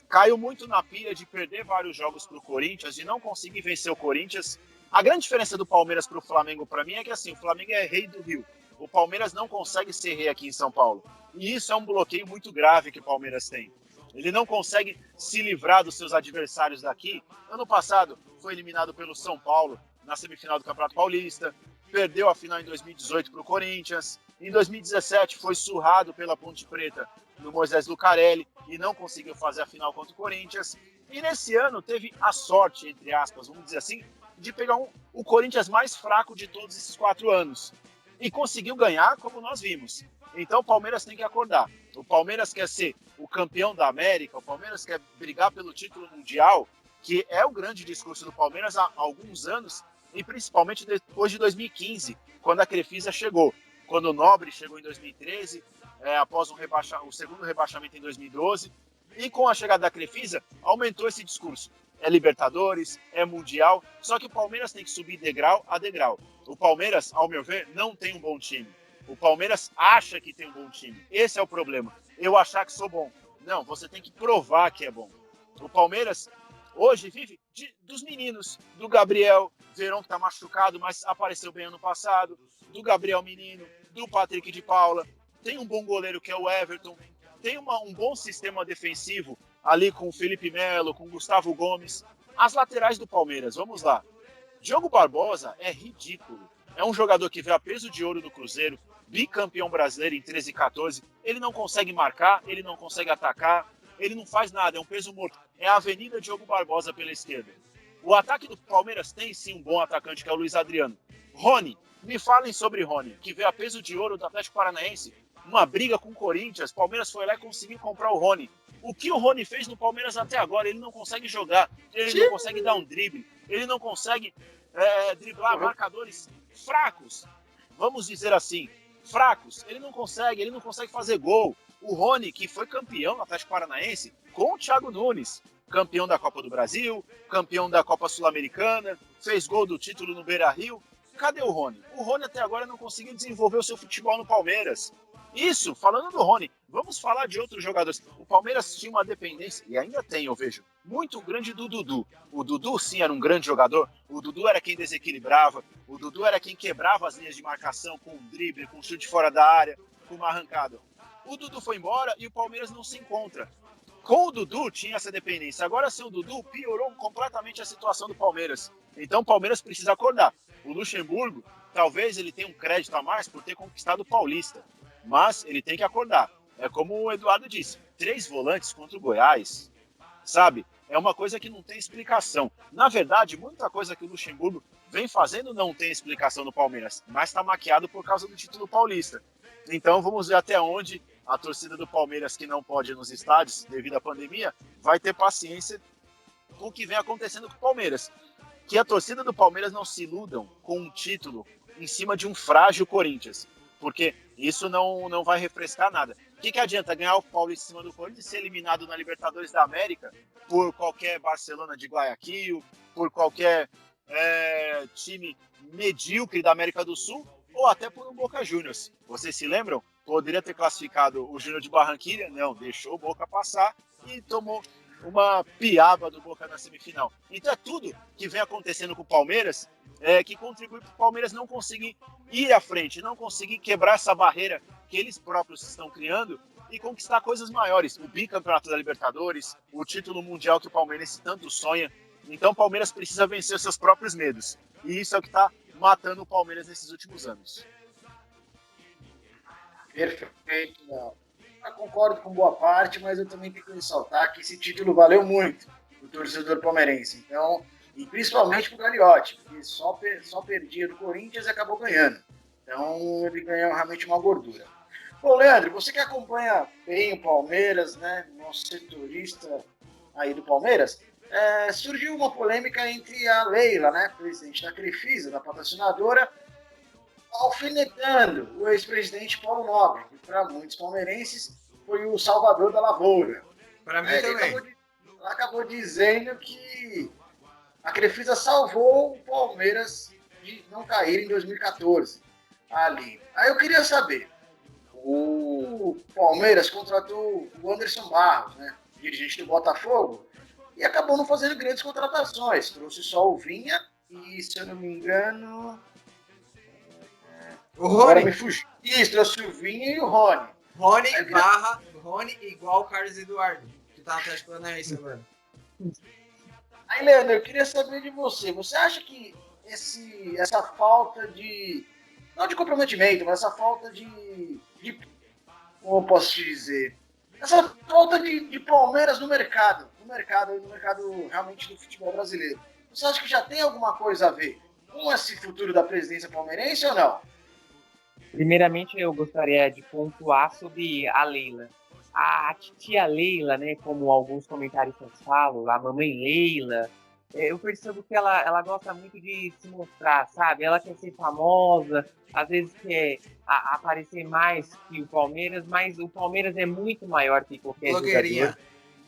caiu muito na pilha de perder vários jogos para o Corinthians, de não conseguir vencer o Corinthians. A grande diferença do Palmeiras para o Flamengo, para mim, é que assim, o Flamengo é rei do Rio. O Palmeiras não consegue ser rei aqui em São Paulo. E isso é um bloqueio muito grave que o Palmeiras tem. Ele não consegue se livrar dos seus adversários daqui. Ano passado foi eliminado pelo São Paulo na semifinal do Campeonato Paulista, perdeu a final em 2018 para o Corinthians, em 2017 foi surrado pela Ponte Preta no Moisés Lucarelli e não conseguiu fazer a final contra o Corinthians. E nesse ano teve a sorte, entre aspas, vamos dizer assim, de pegar o Corinthians mais fraco de todos esses 4 anos. E conseguiu ganhar, como nós vimos. Então o Palmeiras tem que acordar. O Palmeiras quer ser o campeão da América, o Palmeiras quer brigar pelo título mundial, que é o grande discurso do Palmeiras há alguns anos, e principalmente depois de 2015, quando a Crefisa chegou. Quando o Nobre chegou em 2013, após o segundo rebaixamento em 2012, e com a chegada da Crefisa, aumentou esse discurso. É Libertadores, é Mundial, só que o Palmeiras tem que subir degrau a degrau. O Palmeiras, ao meu ver, não tem um bom time. O Palmeiras acha que tem um bom time. Esse é o problema. Eu achar que sou bom. Não, você tem que provar que é bom. O Palmeiras hoje vive dos meninos, do Gabriel Veron, que está machucado, mas apareceu bem ano passado, do Gabriel Menino, do Patrick de Paula. Tem um bom goleiro que é o Everton. Tem um bom sistema defensivo ali com o Felipe Melo, com o Gustavo Gomes. As laterais do Palmeiras, vamos lá. Diogo Barbosa é ridículo. É um jogador que veio a peso de ouro do Cruzeiro, bicampeão brasileiro em 13 e 14. Ele não consegue marcar, ele não consegue atacar, ele não faz nada, é um peso morto. É a Avenida Diogo Barbosa pela esquerda. O ataque do Palmeiras tem sim um bom atacante, que é o Luiz Adriano. Rony, me falem sobre Rony, que veio a peso de ouro do Atlético Paranaense. Uma briga com o Corinthians, Palmeiras foi lá e conseguiu comprar o Rony. O que o Rony fez no Palmeiras até agora? Ele não consegue jogar, ele não consegue dar um drible, ele não consegue driblar marcadores fracos, vamos dizer assim, fracos. Ele não consegue fazer gol. O Rony, que foi campeão no Atlético Paranaense com o Thiago Nunes, campeão da Copa do Brasil, campeão da Copa Sul-Americana, fez gol do título no Beira-Rio. Cadê o Rony? O Rony até agora não conseguiu desenvolver o seu futebol no Palmeiras. Isso, falando do Rony, vamos falar de outros jogadores. O Palmeiras tinha uma dependência, e ainda tem, eu vejo, muito grande do Dudu. O Dudu, sim, era um grande jogador. O Dudu era quem desequilibrava. O Dudu era quem quebrava as linhas de marcação com um drible, com um chute fora da área, com uma arrancada. O Dudu foi embora e o Palmeiras não se encontra. Com o Dudu tinha essa dependência. Agora, sem o Dudu, piorou completamente a situação do Palmeiras. Então o Palmeiras precisa acordar. O Luxemburgo, talvez ele tenha um crédito a mais por ter conquistado o Paulista. Mas ele tem que acordar. É como o Eduardo disse, 3 volantes contra o Goiás, sabe? É uma coisa que não tem explicação. Na verdade, muita coisa que o Luxemburgo vem fazendo não tem explicação no Palmeiras, mas está maquiado por causa do título paulista. Então vamos ver até onde a torcida do Palmeiras, que não pode ir nos estádios devido à pandemia, vai ter paciência com o que vem acontecendo com o Palmeiras. Que a torcida do Palmeiras não se iludam com um título em cima de um frágil Corinthians, porque isso não vai refrescar nada. O que adianta ganhar o Paulista em cima do Corinthians e ser eliminado na Libertadores da América por qualquer Barcelona de Guayaquil, por qualquer time medíocre da América do Sul, ou até por um Boca Juniors. Vocês se lembram? Poderia ter classificado o Júnior de Barranquilla, não, deixou o Boca passar e tomou uma piaba do Boca na semifinal. Então é tudo que vem acontecendo com o Palmeiras que contribui para o Palmeiras não conseguir ir à frente, não conseguir quebrar essa barreira que eles próprios estão criando e conquistar coisas maiores. O bicampeonato da Libertadores, o título mundial que o Palmeiras tanto sonha. Então o Palmeiras precisa vencer os seus próprios medos. E isso é o que está matando o Palmeiras nesses últimos anos. Perfeito, Léo. Eu concordo com boa parte, mas eu também tenho que ressaltar que esse título valeu muito para o torcedor palmeirense. Então, e principalmente para o Gagliotti, que só perdia do Corinthians e acabou ganhando. Então, ele ganhou realmente uma gordura. Bom, Leandro, você que acompanha bem o Palmeiras, né, nosso setorista aí do Palmeiras, surgiu uma polêmica entre a Leila, né, presidente da Crefisa, da patrocinadora, alfinetando o ex-presidente Paulo Nobre, que para muitos palmeirenses foi o salvador da lavoura. Para mim também. Ela acabou dizendo que a Crefisa salvou o Palmeiras de não cair em 2014. Ali. Aí eu queria saber, o Palmeiras contratou o Anderson Barros, né, dirigente do Botafogo, e acabou não fazendo grandes contratações. Trouxe só o Vinha e, se eu não me engano... O Rony. Me fugiu. Isso, trouxe o Vinha e o Rony. Rony igual o Carlos Eduardo, que tá no Atlético Paranaense agora. Aí, Leandro, eu queria saber de você. Você acha que essa falta de... não de comprometimento, mas essa falta de como eu posso te dizer? Essa falta de Palmeiras no mercado realmente do futebol brasileiro. Você acha que já tem alguma coisa a ver com esse futuro da presidência palmeirense ou não? Primeiramente, eu gostaria de pontuar sobre a Leila. A titia Leila, né, como alguns comentaristas falam, a mamãe Leila, eu percebo que ela gosta muito de se mostrar, sabe? Ela quer ser famosa, às vezes quer aparecer mais que o Palmeiras, mas o Palmeiras é muito maior que qualquer jogador.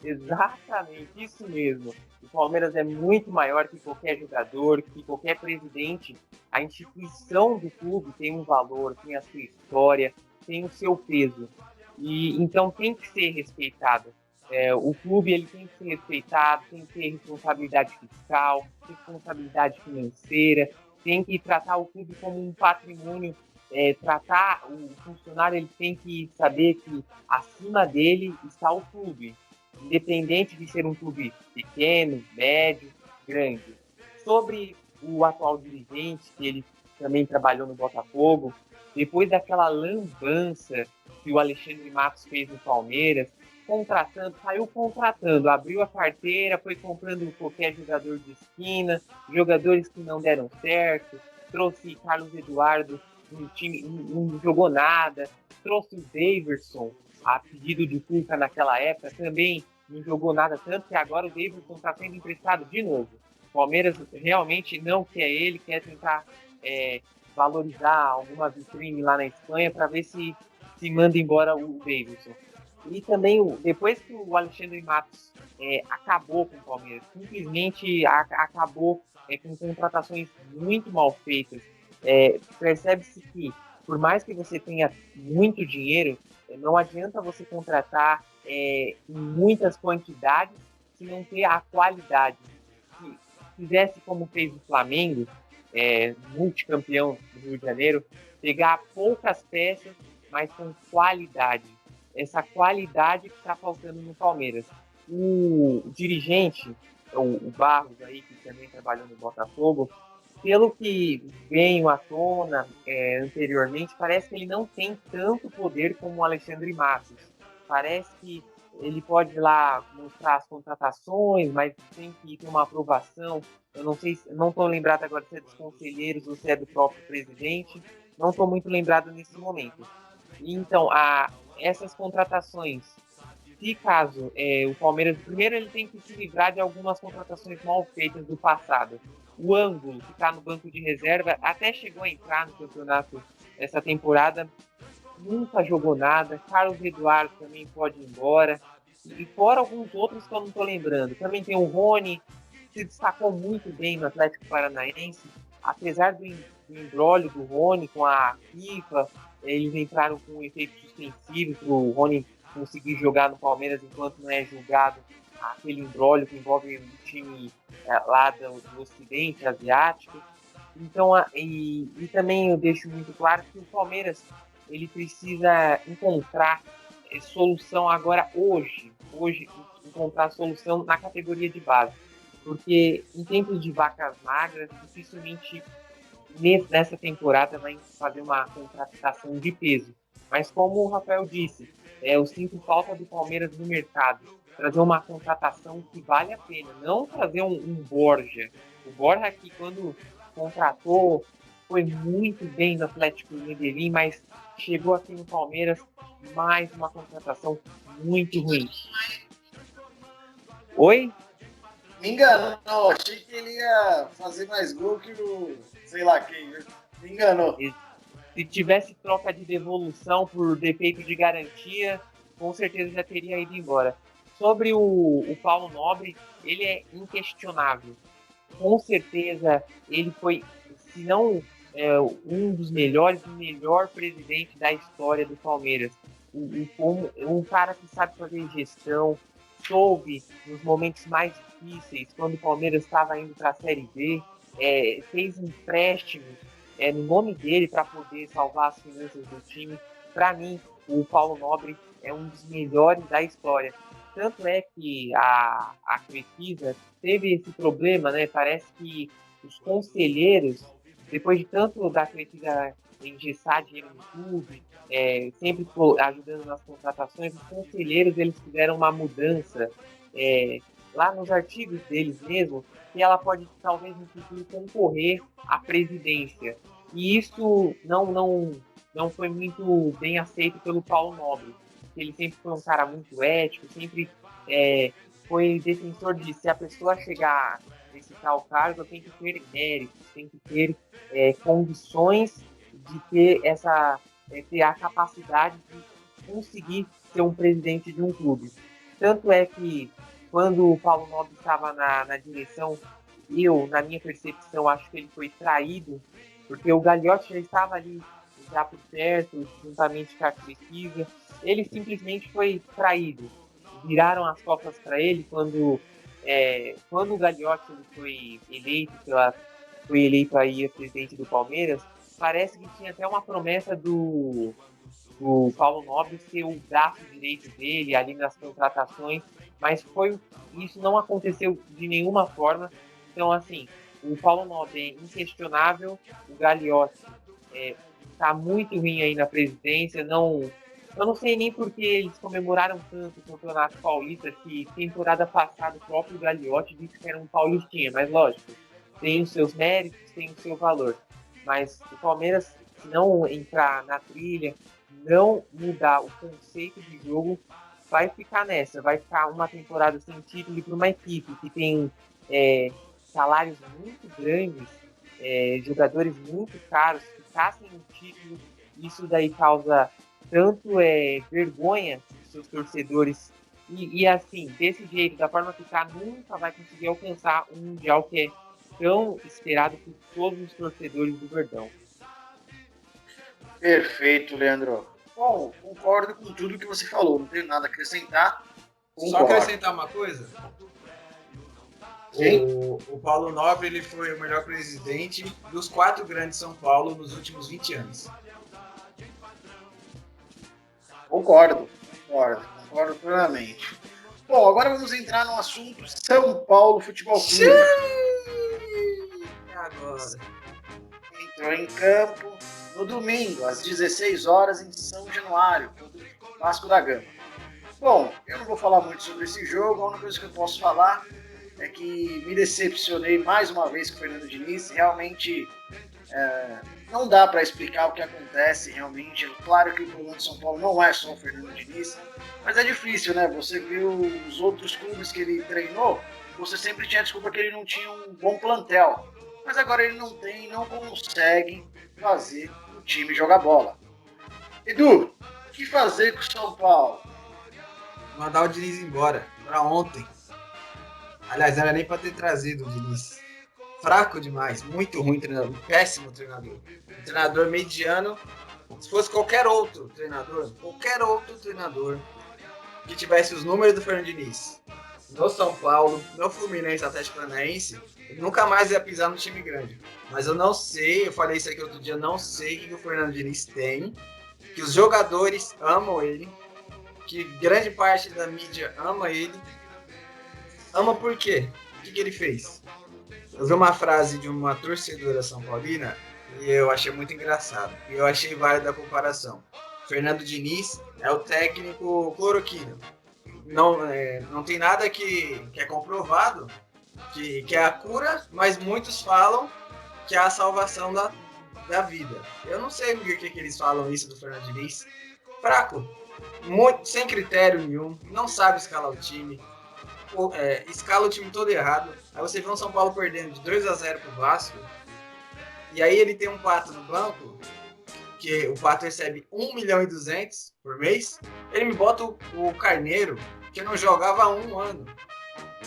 Exatamente, isso mesmo. O Palmeiras é muito maior que qualquer jogador, que qualquer presidente. A instituição do clube tem um valor, tem a sua história, tem o seu peso. E então tem que ser respeitado. O clube ele tem que ser respeitado, tem que ter responsabilidade fiscal, responsabilidade financeira, tem que tratar o clube como um patrimônio. Tratar o funcionário, ele tem que saber que acima dele está o clube, independente de ser um clube pequeno, médio, grande. Sobre o atual dirigente, que ele também trabalhou no Botafogo, depois daquela lambança que o Alexandre Matos fez no Palmeiras, saiu contratando, abriu a carteira, foi comprando qualquer jogador de esquina, jogadores que não deram certo, trouxe Carlos Eduardo, um time não jogou nada, trouxe o Daverson, a pedido de Cuca naquela época, também não jogou nada, tanto que agora o Daverson está sendo emprestado de novo. O Palmeiras realmente não quer ele, quer tentar valorizar alguma vitrine lá na Espanha para ver se manda embora o Daverson. E também, depois que o Alexandre Matos acabou com o Palmeiras, simplesmente acabou com contratações muito mal feitas, percebe-se que, por mais que você tenha muito dinheiro, não adianta você contratar em muitas quantidades se não ter a qualidade. Se fizesse como fez o Flamengo, multicampeão do Rio de Janeiro, pegar poucas peças, mas com qualidade. Essa qualidade que está faltando no Palmeiras. O dirigente, o Barros, aí, que também trabalhou no Botafogo, pelo que veio à tona anteriormente, parece que ele não tem tanto poder como o Alexandre Matos. Parece que ele pode ir lá mostrar as contratações, mas tem que ter uma aprovação. Eu não sei, não estou lembrado agora se é dos conselheiros ou se é do próprio presidente. Não estou muito lembrado nesse momento. Então, essas contratações, se caso o Palmeiras, primeiro ele tem que se livrar de algumas contratações mal feitas do passado. O Ângulo, que está no banco de reserva, até chegou a entrar no campeonato essa temporada, nunca jogou nada. Carlos Eduardo também pode ir embora. E fora alguns outros que eu não estou lembrando. Também tem o Rony, que se destacou muito bem no Atlético Paranaense, apesar do o imbróglio do Rony com a FIFA, eles entraram com um efeito suspensivo para o Rony conseguir jogar no Palmeiras enquanto não é julgado aquele imbróglio que envolve o time lá do Ocidente Asiático. Então, e também eu deixo muito claro que o Palmeiras ele precisa encontrar solução agora hoje encontrar solução na categoria de base, porque em tempos de vacas magras dificilmente nessa temporada vai fazer uma contratação de peso, mas como o Rafael disse, eu sinto falta do Palmeiras no mercado, trazer uma contratação que vale a pena, não trazer um Borja. O Borja aqui quando contratou foi muito bem no Atlético Medellín, mas chegou aqui no Palmeiras mais uma contratação muito ruim. Oi? Me enganou, achei que ele ia fazer mais gol que o sei lá quem, me enganou. Se tivesse troca de devolução por defeito de garantia, com certeza já teria ido embora. Sobre o Paulo Nobre, ele é inquestionável. Com certeza ele foi, se não um dos melhores, o melhor presidente da história do Palmeiras. Um cara que sabe fazer gestão, soube nos momentos mais difíceis, quando o Palmeiras estava indo para a Série B, fez empréstimos no nome dele para poder salvar as finanças do time. Para mim, o Paulo Nobre é um dos melhores da história. Tanto é que a Crefisa teve esse problema, né? Parece que os conselheiros, depois de tanto da Crefisa engessar dinheiro no clube, sempre ajudando nas contratações, os conselheiros eles fizeram uma mudança lá nos artigos deles mesmo, que ela pode talvez no futuro concorrer à presidência. E isso não foi muito bem aceito pelo Paulo Nobre. Ele sempre foi um cara muito ético, sempre foi defensor de se a pessoa chegar nesse tal cargo, tem que ter méritos, tem que ter condições de ter ter a capacidade de conseguir ser um presidente de um clube. Tanto é que quando o Paulo Nobre estava na direção, na minha percepção, acho que ele foi traído, porque o Gagliotti já estava ali já por perto, juntamente com a Crefisa. Ele simplesmente foi traído. Viraram as costas para ele quando o Gagliotti foi eleito aí presidente do Palmeiras. Parece que tinha até uma promessa do Paulo Nobre ser o braço direito dele ali nas contratações, mas isso não aconteceu de nenhuma forma. Então, assim, o Paulo Nobre é inquestionável, o Gagliotti está muito ruim aí na presidência, eu não sei nem porque eles comemoraram tanto o Campeonato Paulista, que temporada passada o próprio Gagliotti disse que era um paulistinha, mas lógico, tem os seus méritos, tem o seu valor. Mas o Palmeiras, se não entrar na trilha, não mudar o conceito de jogo, vai ficar nessa. Vai ficar uma temporada sem título para uma equipe que tem salários muito grandes, jogadores muito caros, ficar sem um título. Isso daí causa tanto vergonha dos seus torcedores. E assim, desse jeito, da forma que está, nunca vai conseguir alcançar um Mundial que é tão esperado por todos os torcedores do Verdão. Perfeito, Leandro. Bom, concordo com tudo que você falou, não tenho nada a acrescentar. Só acrescentar uma coisa. Sim. O Paulo Nobre ele foi o melhor presidente dos 4 grandes São Paulo nos últimos 20 anos. Concordo plenamente. Bom, agora vamos entrar no assunto São Paulo Futebol Clube. Sim! Agora. Entrou em campo no domingo, às 16 horas, em São Januário, contra o Vasco da Gama. Bom, eu não vou falar muito sobre esse jogo, a única coisa que eu posso falar é que me decepcionei mais uma vez com o Fernando Diniz. Realmente não dá para explicar o que acontece realmente. Claro que o problema de São Paulo não é só o Fernando Diniz, mas é difícil, né? Você viu os outros clubes que ele treinou, você sempre tinha a desculpa que ele não tinha um bom plantel. Mas agora ele não tem, não consegue fazer o time jogar bola. Edu, o que fazer com o São Paulo? Mandar o Diniz embora, pra ontem. Aliás, não era nem pra ter trazido o Diniz. Fraco demais, muito ruim treinador, péssimo treinador. Um treinador mediano. Se fosse qualquer outro treinador que tivesse os números do Fernando Diniz no São Paulo, no Fluminense, Atlético Paranaense, ele nunca mais ia pisar no time grande. Mas eu não sei, eu falei isso aqui outro dia, eu não sei o que o Fernando Diniz tem, que os jogadores amam ele, que grande parte da mídia ama ele. Ama por quê? O que ele fez? Eu vi uma frase de uma torcedora são paulina e eu achei muito engraçado. E eu achei válida a comparação. Fernando Diniz é o técnico cloroquina. Não tem nada que é comprovado que é a cura, mas muitos falam que é a salvação da vida. Eu não sei por que eles falam isso do Fernando Diniz. Fraco, muito, sem critério nenhum, não sabe escalar o time, escala o time todo errado. Aí você vê um São Paulo perdendo de 2-0 pro Vasco, e aí ele tem um Pato no banco, que o Pato recebe 1.200.000 por mês, ele me bota o Carneiro, que não jogava há 1 ano.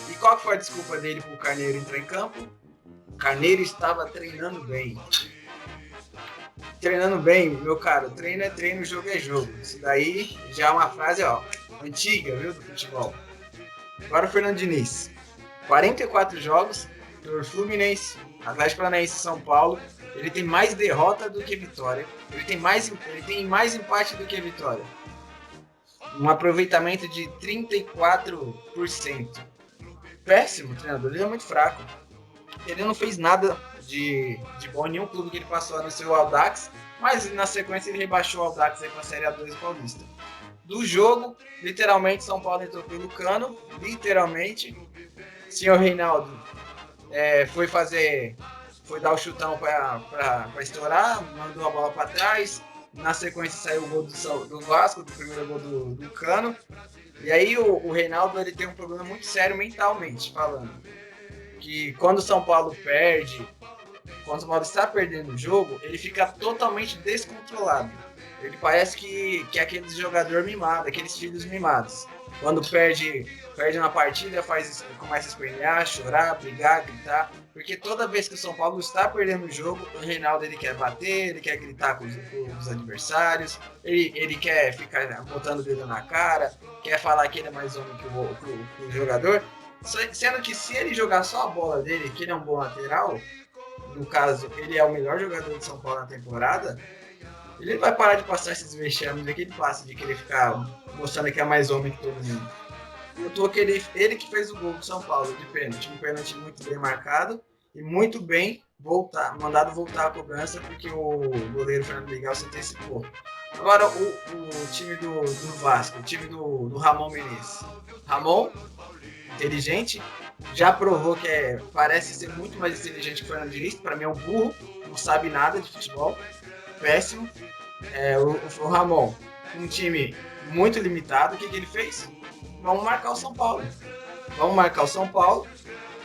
E qual que foi a desculpa dele pro Carneiro entrar em campo? O Carneiro estava treinando bem. Treinando bem, meu caro, treino é treino, jogo é jogo. Isso daí já é uma frase, antiga, viu, do futebol. Agora o Fernando Diniz. 44 jogos por Fluminense, Atlético Paranaense e São Paulo. Ele tem mais derrota do que vitória. Ele tem mais empate do que vitória. Um aproveitamento de 34%. Péssimo treinador, ele é muito fraco. Ele não fez nada de bom em nenhum clube que ele passou no seu Audax, mas na sequência ele rebaixou o Audax para a Série A2 Paulista. Do jogo, literalmente, São Paulo entrou pelo cano, literalmente. Senhor Reinaldo foi dar o chutão para estourar, mandou a bola para trás. Na sequência saiu o gol do Vasco, do primeiro gol do Cano. E aí o Reinaldo ele tem um problema muito sério mentalmente falando. Que quando o São Paulo perde, quando o São Paulo está perdendo o jogo, ele fica totalmente descontrolado. Ele parece que é aquele jogador mimado, aqueles filhos mimados. Quando perde uma partida, começa a espernear, chorar, brigar, gritar. Porque toda vez que o São Paulo está perdendo o jogo, o Reinaldo ele quer bater, ele quer gritar com os adversários, ele quer ficar botando o dedo na cara, quer falar que ele é mais homem que o jogador. Sendo que se ele jogar só a bola dele, que ele é um bom lateral, no caso, ele é o melhor jogador de São Paulo na temporada, ele vai parar de passar esses vexames que ele passa, de querer ficar mostrando que é mais homem que todo mundo. Notou que ele que fez o gol do São Paulo de pênalti, um pênalti muito bem marcado e muito bem mandado voltar a cobrança, porque o goleiro Fernando Miguel se antecipou. Agora o time do Vasco, o time do Ramon Menezes. Ramon, inteligente, já provou que parece ser muito mais inteligente que o Fernando Diniz, para mim é um burro, não sabe nada de futebol, péssimo. O Ramon, um time muito limitado, o que ele fez? Vamos marcar o São Paulo.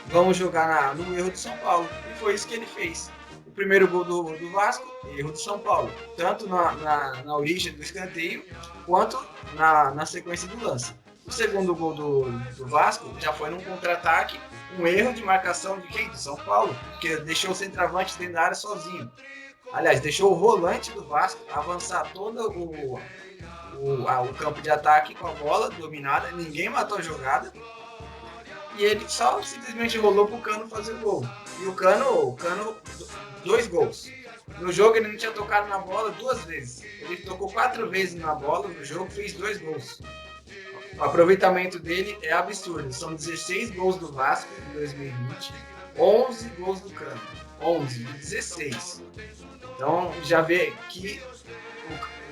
Vamos jogar no erro do São Paulo. E foi isso que ele fez. O primeiro gol do Vasco, erro do São Paulo. Tanto na origem do escanteio, quanto na sequência do lance. O segundo gol do Vasco já foi num contra-ataque, um erro de marcação de quem? Do São Paulo, porque deixou o centroavante dentro da área sozinho. Aliás, deixou o volante do Vasco avançar todo o campo de ataque com a bola dominada, ninguém matou a jogada, e ele só simplesmente rolou pro Cano fazer o gol. E o Cano 2 gols. No jogo ele não tinha tocado na bola 2 vezes. Ele tocou 4 vezes na bola no jogo, fez 2 gols. O aproveitamento dele é absurdo. São 16 gols do Vasco em 2020, 11 gols do Cano. 11 de 16. Então já vê que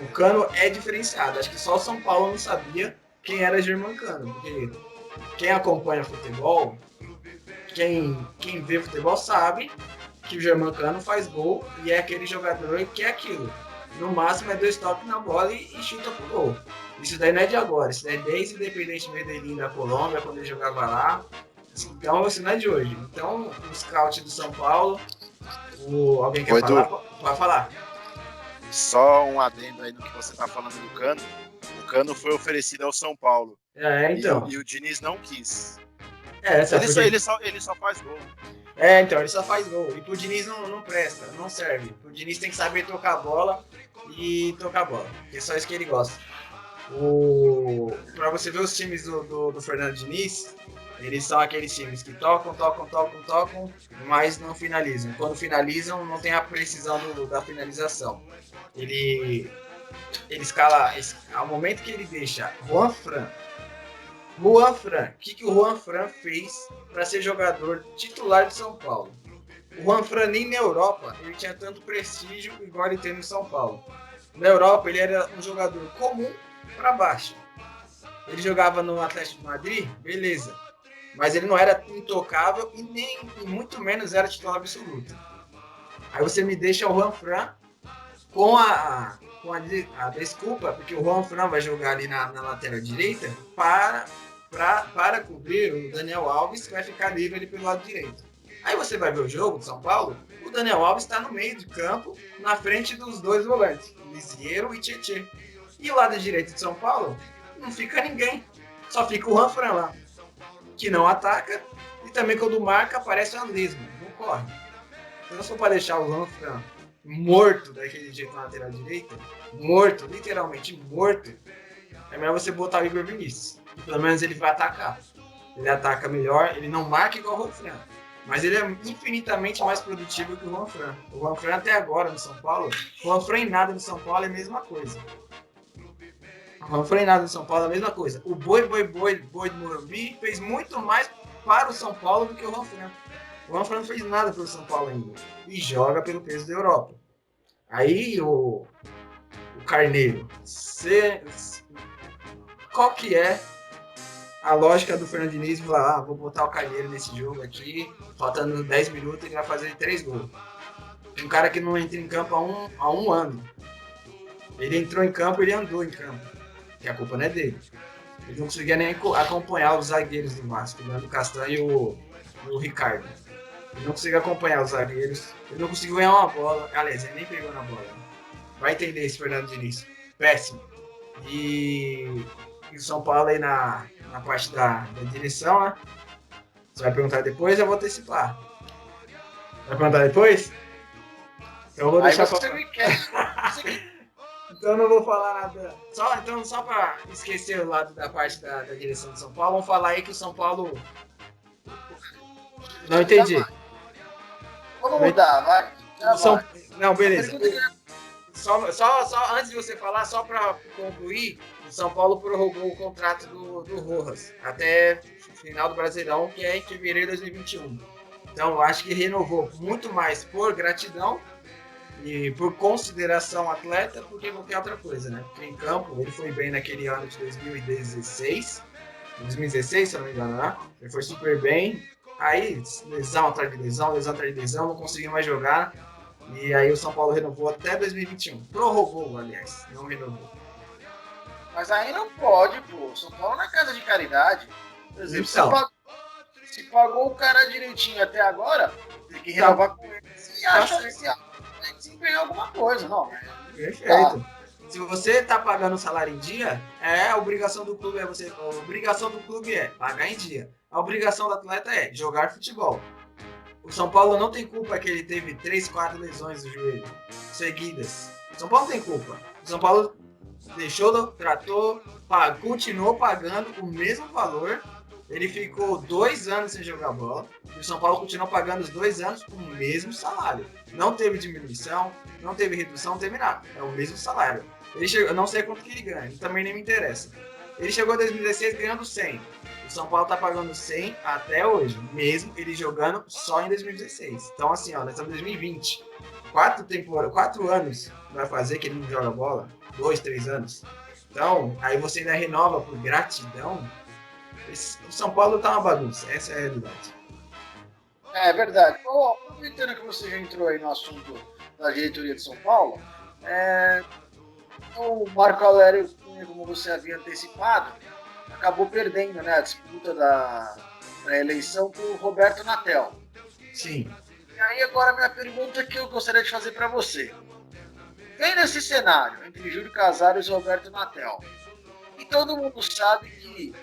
o Cano é diferenciado. Acho que só o São Paulo não sabia quem era Germancano. Porque quem acompanha futebol, quem vê futebol sabe que o Germancano faz gol e é aquele jogador que é aquilo. No máximo é 2 toques na bola e chuta pro gol. Isso daí não é de agora, isso daí é desde o Independente Medellín da Colômbia, quando ele jogava lá. Então isso não é de hoje. Então o scout do São Paulo, alguém quer falar? Pode falar. Só um adendo aí no que você tá falando do Cano. O Cano foi oferecido ao São Paulo. Então. E o Diniz não quis. Ele só faz gol. Então, ele só faz gol. E pro Diniz não presta, não serve. O Diniz tem que saber tocar a bola e tocar a bola. Que é só isso que ele gosta. Pra você ver os times do Fernando Diniz, eles são aqueles times que tocam, mas não finalizam. Quando finalizam, não tem a precisão da finalização. Ele escala, ao momento que ele deixa Juan Fran, o que o Juan Fran fez para ser jogador titular de São Paulo? O Juan Fran nem na Europa ele tinha tanto prestígio igual ele tem no São Paulo. Na Europa ele era um jogador comum para baixo. Ele jogava no Atlético de Madrid, beleza. Mas ele não era intocável e muito menos era titular absoluto. Aí você me deixa o Juan Fran com a desculpa, porque o Juan Fran vai jogar ali na lateral direita para cobrir o Daniel Alves, que vai ficar livre ali pelo lado direito. Aí você vai ver o jogo de São Paulo, o Daniel Alves está no meio de campo, na frente dos dois volantes, Lisieiro e Tietê. E o lado direito de São Paulo, não fica ninguém, só fica o Juan Fran lá, que não ataca, e também quando marca aparece o Andesmo, não corre. Então se for para deixar o Juan Fran morto daquele jeito na lateral direita, morto, literalmente morto, é melhor você botar o Igor Vinícius, que pelo menos ele vai atacar. Ele ataca melhor, ele não marca igual o Juan Fran, mas ele é infinitamente mais produtivo que o Juan Fran. O Juan Fran até agora no São Paulo, o Juan Fran em nada no São Paulo é a mesma coisa. O Juan Fran em nada no São Paulo é a mesma coisa. O Boi do Morumbi fez muito mais para o São Paulo do que o Juan Fran. O Juan Fran não fez nada pelo São Paulo ainda. E joga pelo peso da Europa. Aí o Carneiro. Qual que é a lógica do Fernando Diniz? Falar, vou botar o Carneiro nesse jogo aqui, faltando 10 minutos, ele vai fazer 3 gols. Um cara que não entra em campo há um ano. Ele entrou em campo, ele andou em campo. Que a culpa não é dele. Ele não conseguia nem acompanhar os zagueiros do Vasco, o Leandro Castanho e o Ricardo. Ele não conseguiu acompanhar os zagueiros. Ele não conseguiu ganhar uma bola. Aliás, ele nem pegou na bola. Vai entender esse Fernando Diniz. Péssimo. E o São Paulo aí na parte da direção, né? Você vai perguntar depois, eu vou antecipar. Vai perguntar depois? Então eu vou deixar você me quer. Então eu não vou falar nada. Só para esquecer o lado da parte da direção de São Paulo, vamos falar aí que o São Paulo... Não entendi. Vamos mudar, vai. Não, beleza. Só antes de você falar, só para concluir, o São Paulo prorrogou o contrato do Rojas até o final do Brasileirão, que é em fevereiro de 2021. Então, eu acho que renovou muito mais por gratidão e por consideração atleta do que qualquer outra coisa, né? Porque em campo, ele foi bem naquele ano de 2016, se eu não me engano, né? Ele foi super bem. Aí, lesão atrás de lesão, não conseguiu mais jogar. E aí o São Paulo renovou até 2021. Prorrogou, aliás, não renovou. Mas aí não pode, pô. São Paulo não é casa de caridade. Por exemplo, se pagou o cara direitinho até agora, tem que renovar com ele. Se acha que tem que desempenhar alguma coisa, não. Perfeito. Tá. Se você tá pagando o salário em dia, a obrigação do clube é pagar em dia. A obrigação do atleta é jogar futebol. O São Paulo não tem culpa que ele teve 3, 4 lesões no joelho seguidas. O São Paulo não tem culpa. O São Paulo tratou, continuou pagando o mesmo valor. Ele ficou 2 anos sem jogar bola. E o São Paulo continuou pagando os 2 anos com o mesmo salário. Não teve diminuição, não teve redução, não teve nada. É o mesmo salário. Ele chegou, eu não sei quanto que ele ganha, também nem me interessa. Ele chegou em 2016 ganhando 100. O São Paulo tá pagando 100 até hoje, mesmo ele jogando só em 2016. Então, assim, nós estamos em 2020. 4 anos vai fazer que ele não joga bola. 2, 3 anos. Então, aí você ainda renova por gratidão. O São Paulo tá uma bagunça, essa é a realidade. É verdade. Aproveitando que você já entrou aí no assunto da diretoria de São Paulo, o Marco Aurélio, como você havia antecipado, acabou perdendo, né, a disputa da eleição para o Roberto Natel. Sim. E aí agora a minha pergunta que eu gostaria de fazer para você. Vendo esse cenário entre Júlio Casares e Roberto Natel, e todo mundo sabe que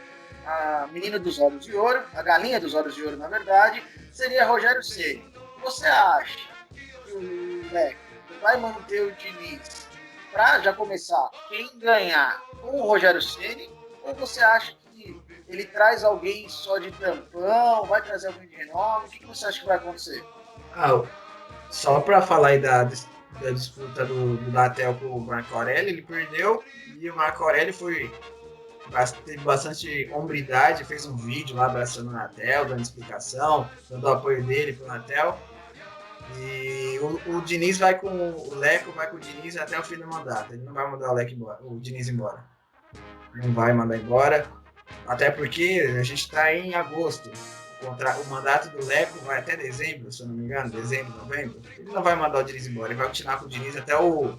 a menina dos olhos de ouro, a galinha dos olhos de ouro, na verdade, seria Rogério Ceni. Você acha que o Leco vai manter o Diniz para já começar quem ganhar com o Rogério Ceni? Ou você acha que ele traz alguém só de tampão, vai trazer alguém de renome? O que você acha que vai acontecer? Só para falar aí da disputa do Natel com o Marco Aurélio, ele perdeu e o Marco Aurélio teve bastante hombridade, fez um vídeo lá abraçando o Natel, dando explicação, dando o apoio dele pro Natel. E o Diniz vai com o Leco, vai com o Diniz até o fim do mandato. Ele não vai mandar o Diniz embora. Não vai mandar embora. Até porque a gente está em agosto. O mandato do Leco vai até dezembro, se eu não me engano, dezembro, novembro. Ele não vai mandar o Diniz embora, ele vai continuar com o Diniz até o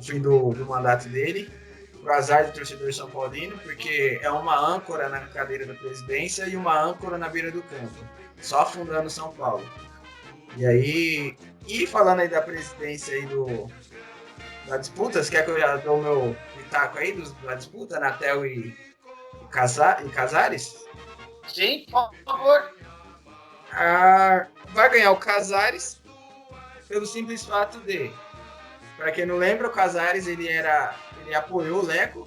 fim do mandato dele. O azar do torcedor São Paulino, porque é uma âncora na cadeira da presidência e uma âncora na beira do campo, só afundando São Paulo. E aí, falando aí da presidência aí da disputa, você quer que eu já dou o meu pitaco aí da disputa, Natel e Casares? Sim, por favor. Vai ganhar o Casares pelo simples fato de, para quem não lembra, o Casares ele apoiou o Leco,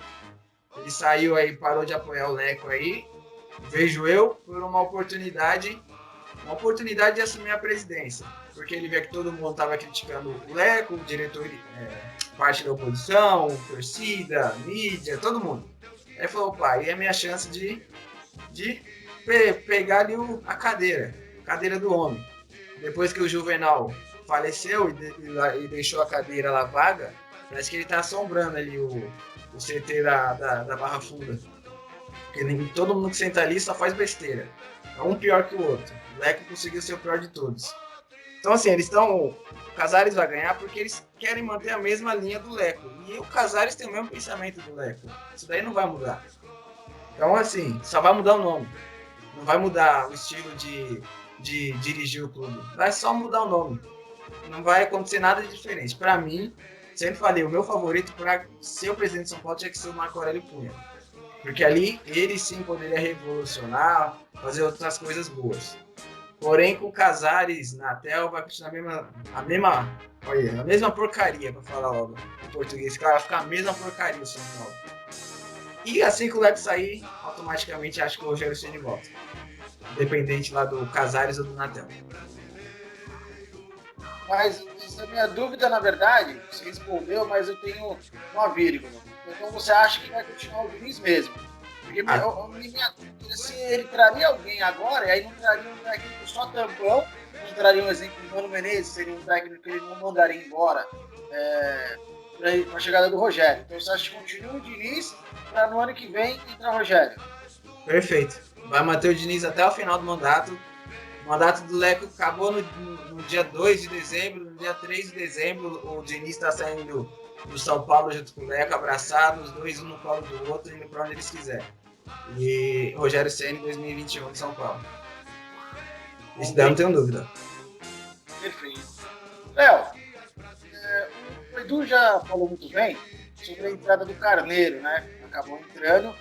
ele saiu aí, parou de apoiar o Leco aí, vejo eu, por uma oportunidade de assumir a presidência, porque ele vê que todo mundo estava criticando o Leco, o diretor, parte da oposição, torcida, mídia, todo mundo. Aí falou, opa, aí é a minha chance de pegar ali a cadeira do homem. Depois que o Juvenal faleceu e deixou a cadeira lá vaga, parece que ele está assombrando ali o CT da Barra Funda. Porque todo mundo que senta ali só faz besteira. É um pior que o outro. O Leco conseguiu ser o pior de todos. Então, assim, o Casares vai ganhar porque eles querem manter a mesma linha do Leco. E o Casares tem o mesmo pensamento do Leco. Isso daí não vai mudar. Então, assim, só vai mudar o nome. Não vai mudar o estilo de dirigir o clube. Vai só mudar o nome. Não vai acontecer nada de diferente. Para mim, sempre falei, o meu favorito para ser o presidente de São Paulo tinha que ser o Marco Aurélio Cunha. Porque ali ele sim poderia revolucionar, fazer outras coisas boas. Porém, com Casares, Natel, vai continuar a mesma porcaria, para falar logo em português. Vai ficar a mesma porcaria o São Paulo. E assim que o Leco sair, automaticamente acho que o Rogério Ceni volta. Independente lá do Casares ou do Natel. Mas essa minha dúvida, na verdade, você respondeu, mas eu tenho uma vírgula. Então você acha que vai continuar o Diniz mesmo? Porque minha dúvida, se ele traria alguém agora, e aí não traria um técnico só tampão, não traria um exemplo do Mano Menezes, seria um técnico que ele não mandaria embora para a chegada do Rogério. Então você acha que continua o Diniz para no ano que vem entrar o Rogério? Perfeito. Vai manter o Diniz até o final do mandato. O mandato do Leco acabou no dia 2 de dezembro, no dia 3 de dezembro o Diniz está saindo do São Paulo junto com o Leco, abraçados, os dois um no colo do outro, indo para onde eles quiserem. E Rogério Ceni 2021 de São Paulo. Isso daí não tenho dúvida. Perfeito. Léo, o Edu já falou muito bem sobre a entrada do Carneiro, né? Acabou entrando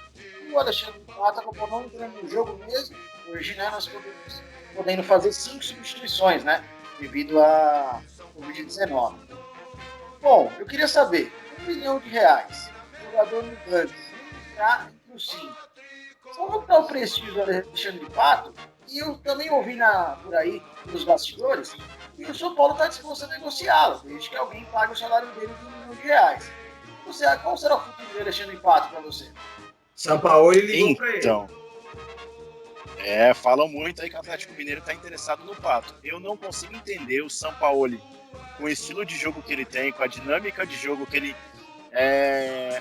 e o Alexandre Pato acabou não entrando no jogo mesmo. Hoje, né, nós podendo fazer 5 substituições, né? Devido a Covid-19. Bom, eu queria saber, R$1 milhão, jogador no banco, entrar entre os 5. Como está o prestígio do Alexandre Pato? E eu também ouvi por aí, nos bastidores, que o São Paulo está disposto a negociá-lo, desde que alguém pague o salário dele de R$1 milhão. Qual será o futuro do Alexandre Pato para você? São Paulo ligou para ele. Então, falam muito aí que o Atlético Mineiro está interessado no Pato. Eu não consigo entender o São Paulo, com o estilo de jogo que ele tem, com a dinâmica de jogo que ele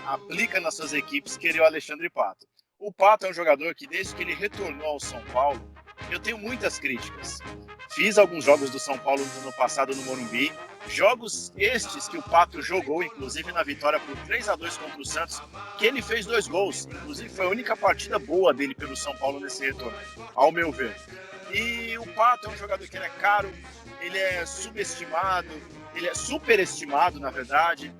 aplica nas suas equipes, querer o Alexandre Pato. O Pato é um jogador que, desde que ele retornou ao São Paulo, eu tenho muitas críticas. Fiz alguns jogos do São Paulo no ano passado no Morumbi, jogos estes que o Pato jogou, inclusive na vitória por 3-2 contra o Santos, que ele fez 2 gols. Inclusive foi a única partida boa dele pelo São Paulo nesse retorno, ao meu ver. E o Pato é um jogador que ele é caro, ele é subestimado, ele é superestimado, na verdade.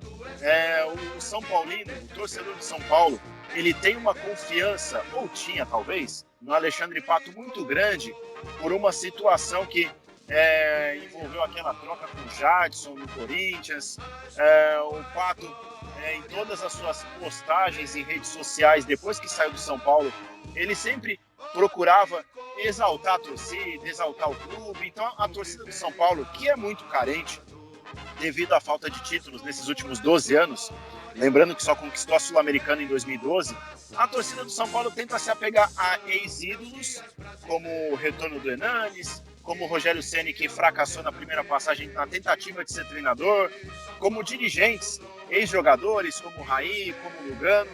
O São Paulino, o torcedor de São Paulo, ele tem uma confiança, ou tinha talvez, no Alexandre Pato muito grande, por uma situação que envolveu aquela troca com o Jadson no Corinthians. O Pato, em todas as suas postagens em redes sociais, depois que saiu do São Paulo, ele sempre procurava exaltar a torcida, exaltar o clube. Então a torcida do São Paulo, que é muito carente, devido à falta de títulos nesses últimos 12 anos, lembrando que só conquistou a Sul-Americana em 2012, a torcida do São Paulo tenta se apegar a ex-ídolos, como o retorno do Hernanes, como o Rogério Ceni, que fracassou na primeira passagem na tentativa de ser treinador, como dirigentes, ex-jogadores, como o Raí, como o Lugano,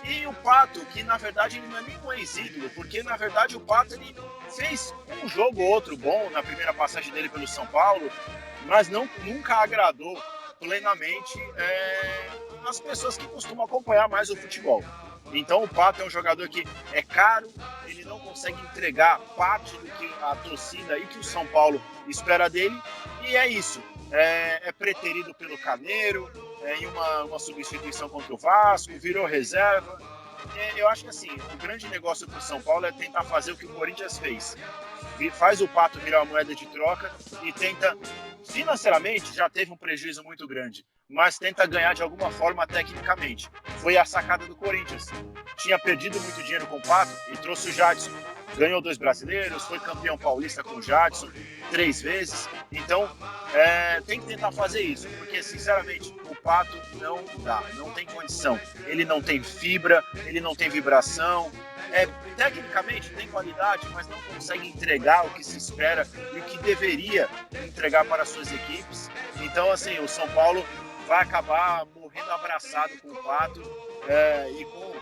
e o Pato, que na verdade ele não é nem um ex-ídolo, porque na verdade o Pato ele fez um jogo ou outro bom na primeira passagem dele pelo São Paulo, mas nunca agradou plenamente as pessoas que costumam acompanhar mais o futebol. Então o Pato é um jogador que é caro, ele não consegue entregar parte do que a torcida e que o São Paulo espera dele, e é isso. É preterido pelo Carneiro, em uma substituição contra o Vasco, virou reserva. Eu acho que assim, o grande negócio para o São Paulo é tentar fazer o que o Corinthians fez. Faz o Pato virar uma moeda de troca e tenta, financeiramente, já teve um prejuízo muito grande, mas tenta ganhar de alguma forma tecnicamente. Foi a sacada do Corinthians. Tinha perdido muito dinheiro com o Pato e trouxe o Jadson. Ganhou 2 brasileiros, foi campeão paulista com o Jadson 3 vezes. Então, tem que tentar fazer isso, porque, sinceramente, o Pato não dá, não tem condição. Ele não tem fibra, ele não tem vibração. Tecnicamente tem qualidade, mas não consegue entregar o que se espera e o que deveria entregar para as suas equipes. Então, assim, o São Paulo vai acabar morrendo abraçado com o Pato e com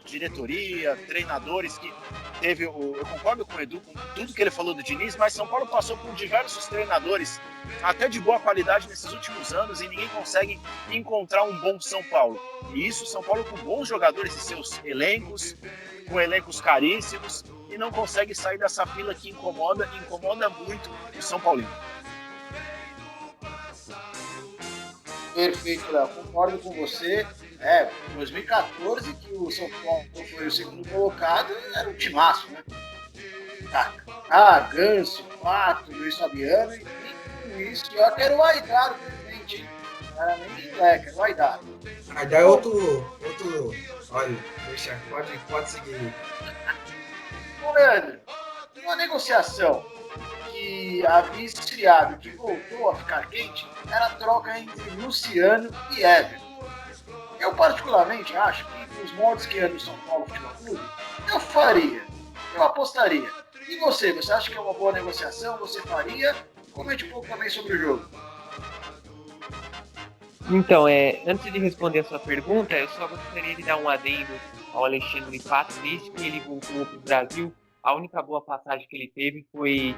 diretoria, treinadores que teve. Eu concordo com o Edu, com tudo que ele falou do Diniz, mas São Paulo passou por diversos treinadores, até de boa qualidade nesses últimos anos, e ninguém consegue encontrar um bom São Paulo. E isso, São Paulo com bons jogadores em seus elencos, com elencos caríssimos, e não consegue sair dessa fila que incomoda muito o São Paulino. Perfeito, Léo. Concordo com você. 2014, que o São Paulo foi o segundo colocado, era um timaço, né? Ganso, Pato, Luiz Fabiano, e com isso, eu quero o Aidar, o presidente, hein? Não era nem moleque, era o Aidar. Aidar é outro. Olha, deixa, pode seguir. Ô, Leandro, uma negociação que havia esfriado, que voltou a ficar quente, era a troca entre Luciano e Everton. Eu particularmente acho que nos moldes que é do São Paulo Futebol Clube, eu apostaria. E você acha que é uma boa negociação? Você faria? Comente um pouco também sobre o jogo. Então, antes de responder a sua pergunta, eu só gostaria de dar um adendo ao Alexandre Pato. Desde que ele voltou para o Brasil, a única boa passagem que ele teve foi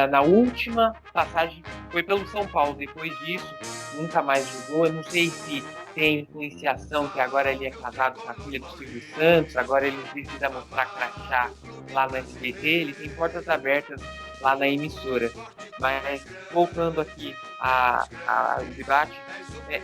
na última passagem, foi pelo São Paulo. Depois disso, nunca mais jogou. Eu não sei se tem influenciação, que agora ele é casado com a filha do Silvio Santos, agora ele não precisa mostrar crachá lá no SBT, ele tem portas abertas lá na emissora. Mas, voltando aqui ao debate,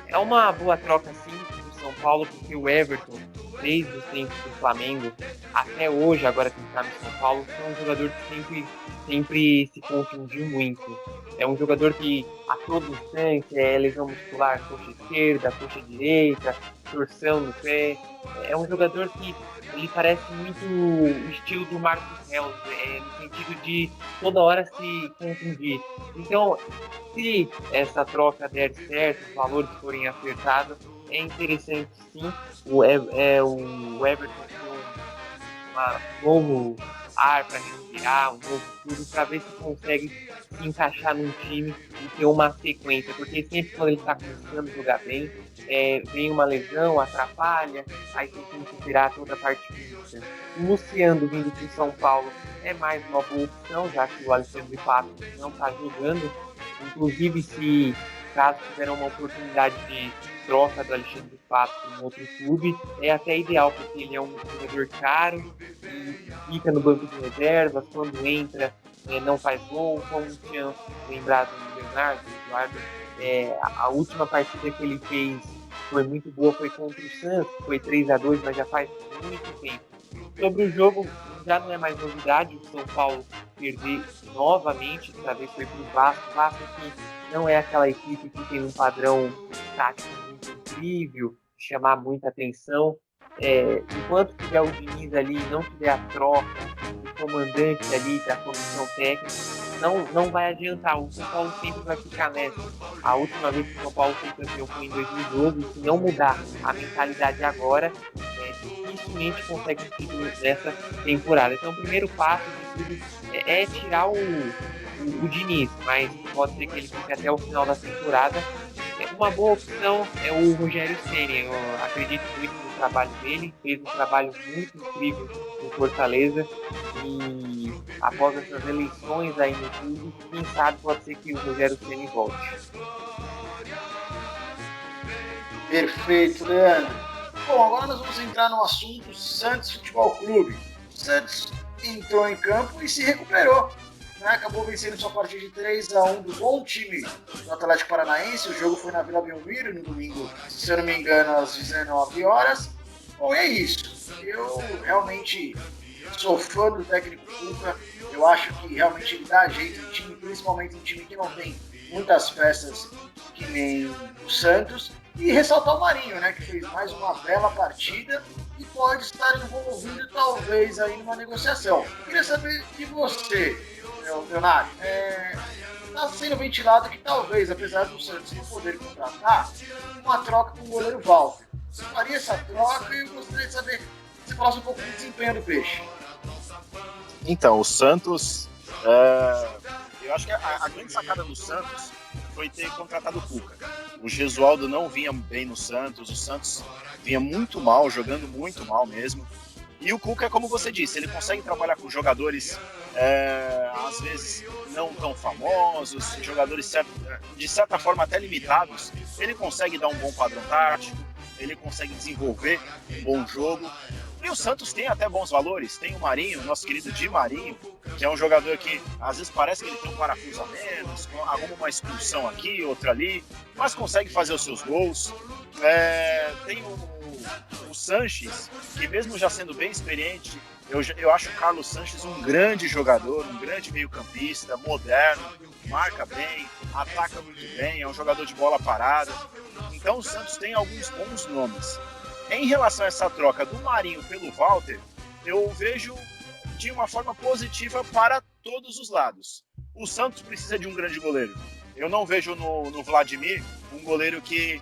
é uma boa troca, sim, do São Paulo, porque o Everton, desde o tempo do Flamengo até hoje, agora que está no São Paulo, é um jogador que sempre se confundiu muito. É um jogador que a todo instante é lesão muscular, coxa esquerda, coxa direita, torção no pé. É um jogador que ele parece muito o estilo do Marcos Reus, no sentido de toda hora se confundir. Então, se essa troca der certo, os valores forem acertados, é interessante sim o Everton ter um novo ar para respirar, um novo tudo, para ver se consegue se encaixar num time e ter uma sequência, porque sempre quando ele está começando a jogar bem, vem uma lesão, atrapalha, aí tem que recuperar toda a parte física. O Luciano vindo para o São Paulo é mais uma boa opção, já que o Alexandre Pato não está jogando. Inclusive, se caso tiver uma oportunidade de troca do Alexandre Pato em outro clube, é até ideal, porque ele é um jogador caro e fica no banco de reservas, quando entra não faz gol, como tinha lembrado do Leonardo, do Eduardo. A última partida que ele fez foi muito boa foi contra o Santos, foi 3-2, mas já faz muito tempo. Sobre o jogo, já não é mais novidade o São Paulo perder novamente, dessa vez foi para o Vasco. Vasco que não é aquela equipe que tem um padrão tático muito incrível, chamar muita atenção. Enquanto tiver o Diniz ali, não tiver a troca, o comandante ali da comissão técnica, não vai adiantar. O São Paulo sempre vai ficar nessa. A última vez que o São Paulo foi campeão foi em 2012. Se não mudar a mentalidade agora, dificilmente consegue um título nessa temporada. Então, o primeiro passo de tudo é tirar o Diniz, mas pode ser que ele fique até o final da temporada. Uma boa opção é o Rogério Ceni. Eu acredito muito no trabalho dele, fez um trabalho muito incrível no Fortaleza e após essas eleições aí no clube, quem sabe pode ser que o Rogério Ceni volte. Perfeito, Leandro. Bom, agora nós vamos entrar no assunto Santos Futebol Clube. O Santos entrou em campo e se recuperou. Acabou vencendo sua partida de 3-1 do bom time do Atlético Paranaense. O jogo foi na Vila Belmiro no domingo, se eu não me engano, às 19 horas. Bom, é isso. Eu realmente sou fã do técnico Cuca. Eu acho que realmente ele dá jeito em time, principalmente em time que não tem muitas peças que nem o Santos. E ressaltar o Marinho, né, que fez mais uma bela partida e pode estar envolvido talvez aí numa negociação. Eu queria saber de você, Leonardo, está sendo ventilado que talvez, apesar do Santos não poder contratar, uma troca com o goleiro Walter. Você faria essa troca e eu gostaria de saber se você falasse um pouco do desempenho do Peixe. Então, o Santos, eu acho que a grande sacada do Santos foi ter contratado o Cuca. O Gesualdo não vinha bem no Santos, o Santos vinha muito mal, jogando muito mal mesmo. E o Cuca, como você disse, ele consegue trabalhar com jogadores, às vezes, não tão famosos, jogadores, de certa forma, até limitados. Ele consegue dar um bom padrão tático, ele consegue desenvolver um bom jogo. E o Santos tem até bons valores. Tem o Marinho, nosso querido Di Marinho, que é um jogador que às vezes parece que ele tem um parafuso a menos, arruma uma expulsão aqui, outra ali, mas consegue fazer os seus gols. Tem o Sanches, que mesmo já sendo bem experiente, eu acho o Carlos Sanches um grande jogador, um grande meio-campista, moderno, marca bem, ataca muito bem, é um jogador de bola parada. Então o Santos tem alguns bons nomes. Em relação a essa troca do Marinho pelo Walter, eu vejo de uma forma positiva para todos os lados. O Santos precisa de um grande goleiro. Eu não vejo no Vladimir um goleiro que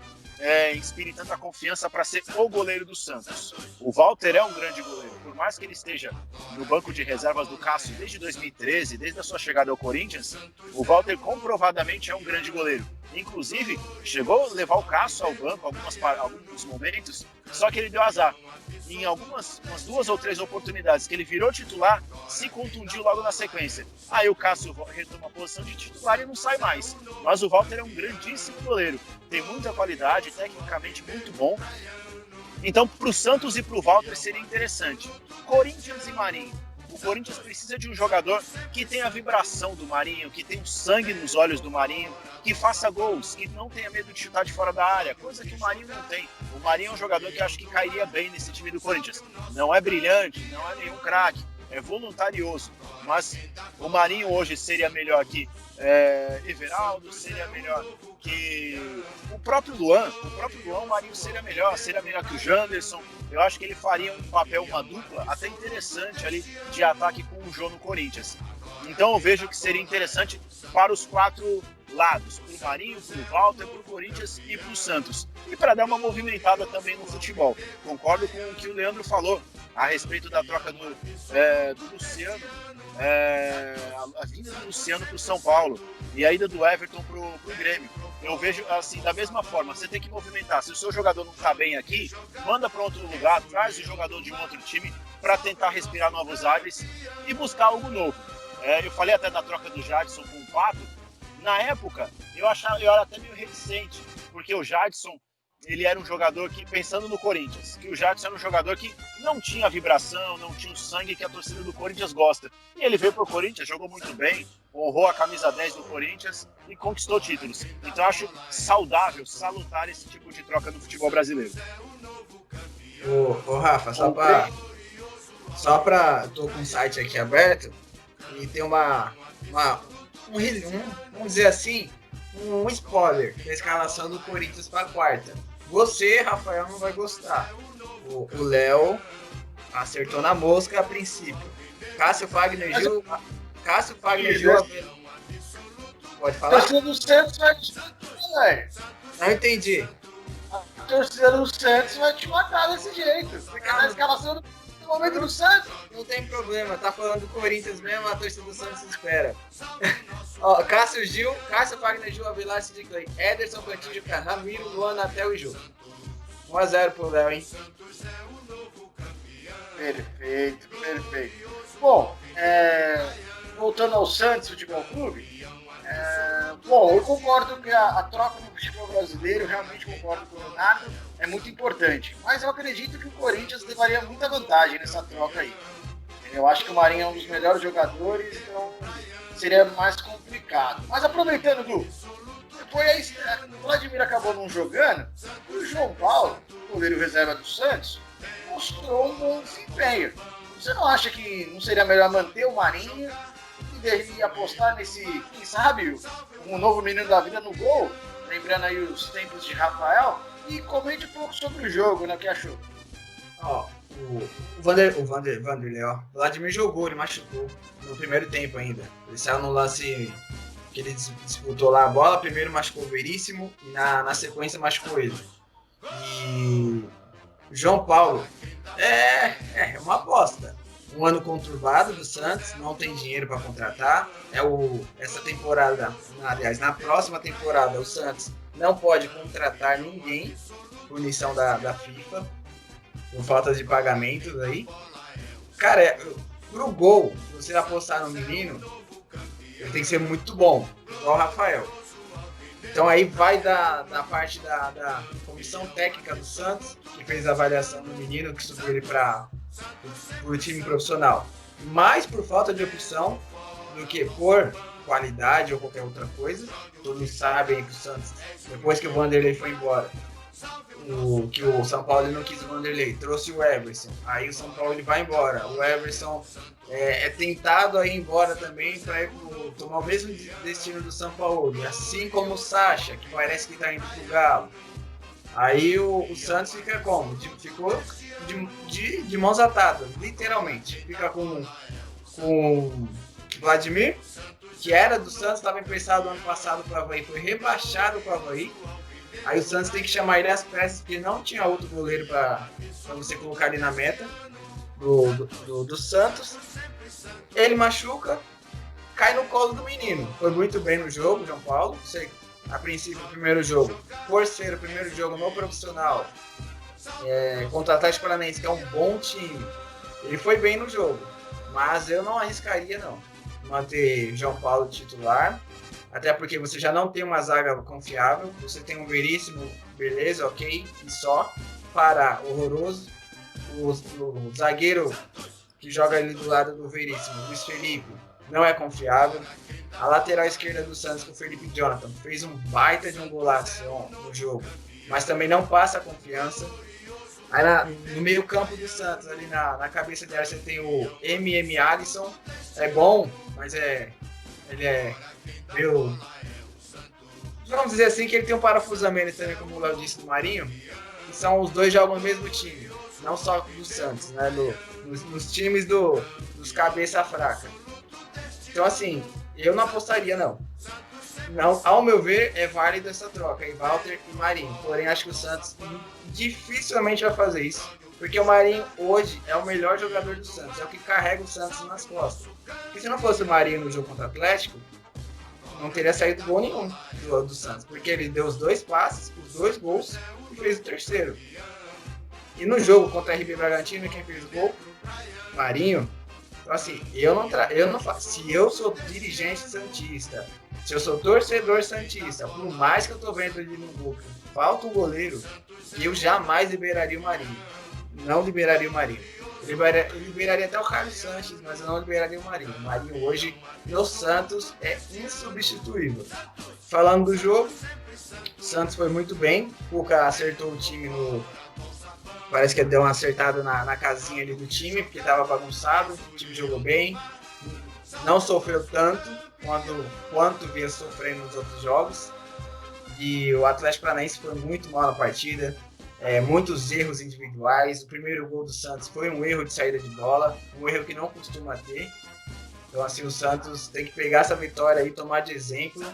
inspire tanta confiança para ser o goleiro do Santos. O Walter é um grande goleiro. Por mais que ele esteja no banco de reservas do Cássio desde 2013, desde a sua chegada ao Corinthians, o Walter comprovadamente é um grande goleiro. Inclusive, chegou a levar o Cássio ao banco alguns momentos, só que ele deu azar. Em umas 2 ou 3 oportunidades que ele virou titular, se contundiu logo na sequência. Aí o Cássio retoma a posição de titular e não sai mais. Mas o Walter é um grandíssimo goleiro. Tem muita qualidade, tecnicamente muito bom. Então, para o Santos e para o Walter seria interessante. Corinthians e Marinho. O Corinthians precisa de um jogador que tenha a vibração do Marinho, que tenha o sangue nos olhos do Marinho, que faça gols, que não tenha medo de chutar de fora da área, coisa que o Marinho não tem. O Marinho é um jogador que acho que cairia bem nesse time do Corinthians. Não é brilhante, não é nenhum craque, é voluntarioso. Mas o Marinho hoje seria melhor que Everaldo, seria melhor que o próprio Luan. O Marinho seria melhor que o Janderson. Eu acho que ele faria um papel, uma dupla até interessante ali de ataque com o Jô no Corinthians. Então eu vejo que seria interessante para os 4 lados, para o Marinho, para o Walter, para o Corinthians e para o Santos. E para dar uma movimentada também no futebol. Concordo com o que o Leandro falou a respeito da troca do Luciano, a vinda do Luciano para o São Paulo e a ida do Everton para o Grêmio. Eu vejo assim, da mesma forma, você tem que movimentar. Se o seu jogador não está bem aqui, manda para outro lugar, traz o jogador de um outro time para tentar respirar novos ares e buscar algo novo. Eu falei até da troca do Jadson com o Pato. Na época, eu era até meio reticente, porque o Jadson ele era um jogador que, pensando no Corinthians, que o Jadson era um jogador que não tinha vibração, não tinha o sangue que a torcida do Corinthians gosta. E ele veio pro Corinthians, jogou muito bem, honrou a camisa 10 do Corinthians e conquistou títulos. Então eu acho saudável, salutar esse tipo de troca no futebol brasileiro. Ô Rafa, tô com o site aqui aberto e tem vamos dizer assim, um spoiler da escalação do Corinthians para quarta. Você, Rafael, não vai gostar. O Léo acertou na mosca a princípio. Cássio Fagner Gil. Pode falar? A torcida do Santos vai te matar, velho. Não entendi. A torcida do Santos vai te matar desse jeito. Você quer dar a escalação no momento do Santos? Não tem problema, tá falando do Corinthians mesmo, a torcida do Santos espera. Ó, Cássio Fagner Gil, Avelar, Sid Clay, Ederson, Cantillo, Ramiro, Luan, Natel e Ju. 1-0 pro Léo, hein? Perfeito. Bom, voltando ao Santos Futebol Clube, eu concordo que a troca no futebol brasileiro, realmente concordo com o Leonardo, é muito importante. Mas eu acredito que o Corinthians levaria muita vantagem nessa troca aí. Eu acho que o Marinho é um dos melhores jogadores, então seria mais complicado. Mas aproveitando, Du, o Vladimir acabou não jogando, e o João Paulo, goleiro reserva do Santos, mostrou um bom desempenho. Você não acha que não seria melhor manter o Marinho e apostar nesse, quem sabe, um novo menino da vida no gol? Lembrando aí os tempos de Rafael. E comente um pouco sobre o jogo, né? O que achou? Ó, o Vanderlei, ó. O Vladimir jogou, ele machucou no primeiro tempo ainda. Ele saiu no lance que ele disputou lá a bola. Primeiro machucou o Veríssimo e na sequência machucou ele. E o João Paulo é uma aposta. Um ano conturbado do Santos, não tem dinheiro para contratar. Essa temporada, aliás, na próxima temporada, o Santos não pode contratar ninguém, punição da FIFA, por falta de pagamentos aí. Cara, pro gol, você apostar no menino, ele tem que ser muito bom, igual o Rafael. Então aí vai da parte da comissão técnica do Santos, que fez a avaliação do menino, que subiu ele para o time profissional. Mais por falta de opção do que por qualidade ou qualquer outra coisa. Todos sabem que o Santos, depois que o Vanderlei foi embora, que o São Paulo não quis o Vanderlei, trouxe o Everson. Aí o São Paulo ele vai embora. O Everson é tentado a ir embora também para tomar o mesmo destino do São Paulo, assim como o Sacha, que parece que está indo pro Galo. Aí o Santos fica como? Ficou de mãos atadas, literalmente. Fica com o Vladimir, que era do Santos, estava emprestado ano passado para o Avaí, foi rebaixado para o Avaí. Aí o Santos tem que chamar ele às pressas, porque não tinha outro goleiro para você colocar ali na meta do Santos. Ele machuca, cai no colo do menino. Foi muito bem no jogo, João Paulo. A princípio, o primeiro jogo, por ser o primeiro jogo no profissional, contra o Atlético Paranaense, que é um bom time, ele foi bem no jogo. Mas eu não arriscaria, não, manter João Paulo titular. Até porque você já não tem uma zaga confiável. Você tem um Veríssimo, beleza, ok, e só. Pará, horroroso. O zagueiro que joga ali do lado do Veríssimo, Luiz Felipe, não é confiável. A lateral esquerda do Santos, com o Felipe Jonathan, fez um baita de um golaço no jogo, mas também não passa confiança. Aí no meio campo do Santos, ali na cabeça de área, você tem o Alisson. É bom, mas ele é meio... Vamos dizer assim que ele tem um parafusamento também, como o Léo disse, do Marinho. Que são os dois jogam no mesmo time, não só do Santos, né? Nos times dos cabeça fraca. Então assim, eu não apostaria não. Ao meu ver, é válido essa troca, Walter e Marinho. Porém, acho que o Santos dificilmente vai fazer isso. Porque o Marinho hoje é o melhor jogador do Santos, é o que carrega o Santos nas costas. Porque se não fosse o Marinho no jogo contra o Atlético, não teria saído gol nenhum do Santos. Porque ele deu os 2 passes, os 2 gols e fez o terceiro. E no jogo contra a RB Bragantino, quem fez o gol? Marinho. Então, assim, eu não faço. Se eu sou dirigente santista, se eu sou torcedor santista, por mais que eu tô vendo ali no Boca, falta um goleiro, eu jamais liberaria o Marinho. Não liberaria o Marinho. Eu liberaria até o Carlos Sanches, mas eu não liberaria o Marinho. O Marinho hoje no Santos é insubstituível. Falando do jogo, o Santos foi muito bem. O Cuca acertou o time no... Parece que deu uma acertada na casinha ali do time, porque estava bagunçado. O time jogou bem. Não sofreu tanto quanto vinha sofrendo nos outros jogos. E o Atlético Paranaense foi muito mal na partida. Muitos erros individuais. O primeiro gol do Santos foi um erro de saída de bola, um erro que não costuma ter. Então, assim, o Santos tem que pegar essa vitória aí, tomar de exemplo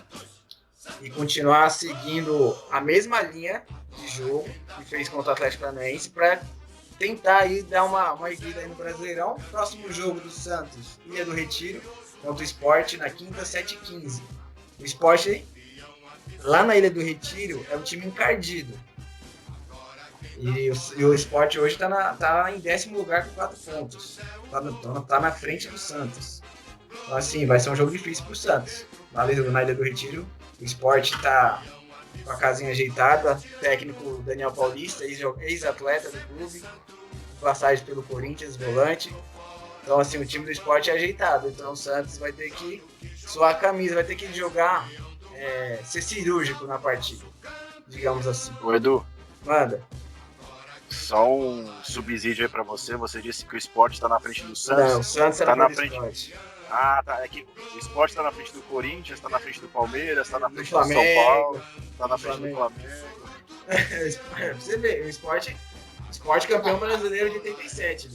e continuar seguindo a mesma linha de jogo que fez contra o Atlético Paranaense para tentar aí dar uma erguida aí no Brasileirão. Próximo jogo do Santos, Ilha do Retiro, contra o Sport na quinta, 7h15. O Sport lá na Ilha do Retiro é um time encardido. E o Sport hoje tá em 10º lugar com 4 pontos. Tá na frente do Santos. Então, assim, vai ser um jogo difícil pro Santos. Na Ilha do Retiro, o Sport tá com a casinha ajeitada. Técnico Daniel Paulista, ex-atleta do clube. Passagem pelo Corinthians, volante. Então, assim, o time do Sport é ajeitado. Então, o Santos vai ter que suar a camisa, vai ter que jogar, ser cirúrgico na partida, digamos assim. Ô, Edu. Manda. Só um subsídio aí pra você. Você disse que o Sport tá na frente do Santos. Não, o Santos tá na frente. Sport. Ah, tá. É que o Sport tá na frente do Corinthians, tá na frente do Palmeiras, tá na frente do Flamengo, São Paulo, tá na frente do Flamengo. Você vê, o Sport campeão brasileiro de 87.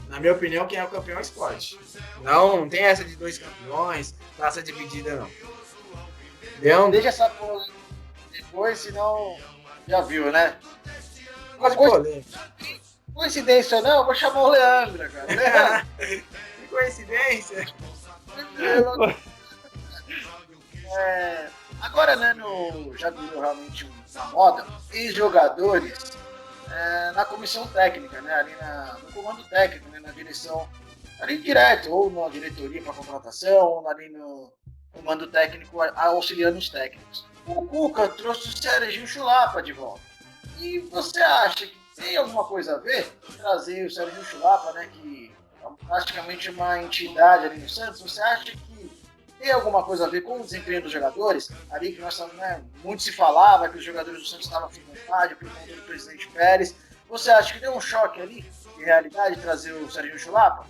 Na minha opinião, quem é o campeão é o Sport. Não tem essa de 2 campeões, taça dividida, não. Não deixa essa coisa depois, senão já viu, né? Coincidência não, eu vou chamar o Leandro, cara. Que coincidência! Agora, né, já virou realmente uma moda, e jogadores na comissão técnica, né, ali no comando técnico, né, na direção, ali direto, ou na diretoria para contratação, ou ali no comando técnico auxiliando os técnicos. O Cuca trouxe o Serginho Chulapa de volta. E você acha que tem alguma coisa a ver trazer o Serginho Chulapa, né, que é praticamente uma entidade ali no Santos? Você acha que tem alguma coisa a ver com o desempenho dos jogadores? Ali que nós, né, muito se falava que os jogadores do Santos estavam com vontade por conta do presidente Pérez. Você acha que deu um choque ali de realidade trazer o Serginho Chulapa?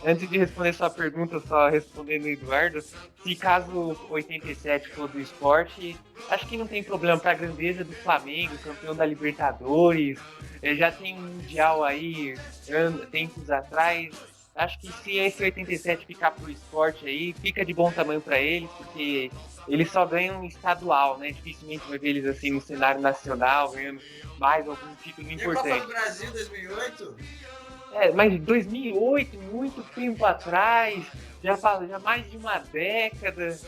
Antes de responder sua pergunta, só respondendo o Eduardo, se caso 87 for do esporte, acho que não tem problema para a grandeza do Flamengo, campeão da Libertadores, já tem um Mundial aí, tempos atrás. Acho que se esse 87 ficar pro esporte aí, fica de bom tamanho para eles, porque eles só ganham estadual, né? Dificilmente vai ver eles assim no cenário nacional, ganhando mais algum título importante. E a Copa do Brasil 2008? Mas 2008, muito tempo atrás, já mais de uma década.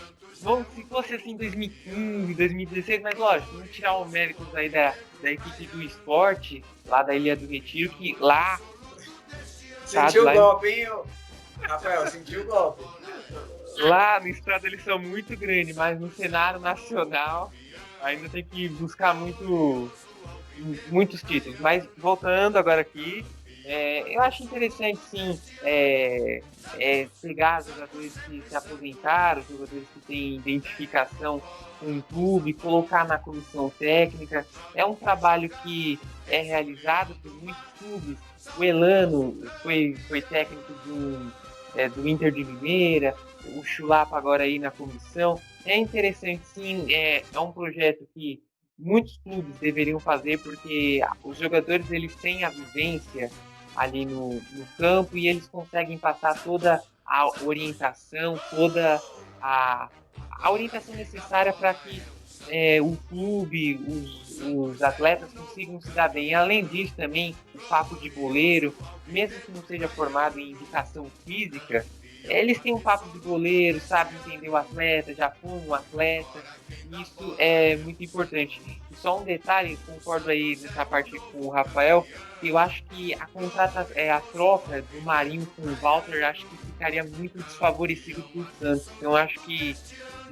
Bom, se fosse assim 2015, 2016, mas lógico, não tirar o mérito aí da equipe do esporte, lá da Ilha do Retiro, que lá... Sentiu o golpe, hein, Rafael? Sentiu o golpe. Lá no estado eles são muito grandes, mas no cenário nacional ainda tem que buscar muitos títulos. Mas voltando agora aqui, eu acho interessante sim pegar jogadores que se aposentaram, jogadores que têm identificação com o clube, colocar na comissão técnica. É um trabalho que é realizado por muitos clubes. O Elano foi técnico do Inter de Limeira, o Chulapa agora aí na comissão. É interessante sim, é um projeto que muitos clubes deveriam fazer, porque os jogadores eles têm a vivência ali no campo e eles conseguem passar toda a orientação, toda a orientação necessária para que o clube, os atletas consigam se dar bem. Além disso também, o papo de boleiro, mesmo que não seja formado em educação física, eles têm um papo de goleiro, sabem entender o atleta, já foram um atleta, isso é muito importante. E só um detalhe, concordo aí nessa parte com o Rafael, eu acho que a troca do Marinho com o Walter, acho que ficaria muito desfavorecido para o Santos. Então eu acho que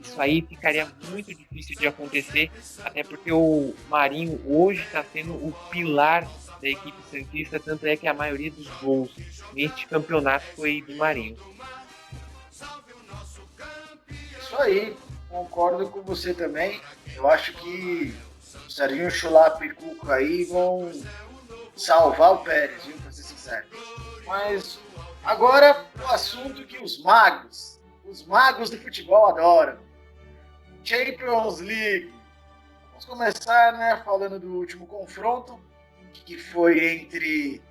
isso aí ficaria muito difícil de acontecer, até porque o Marinho hoje está sendo o pilar da equipe santista, tanto é que a maioria dos gols neste campeonato foi do Marinho. Isso aí, concordo com você também. Eu acho que o Serginho Chulapa e Cuca aí vão salvar o Pérez, viu, pra ser sincero. Mas agora o assunto que os magos do futebol adoram. Champions League. Vamos começar, né, falando do último confronto, que foi entre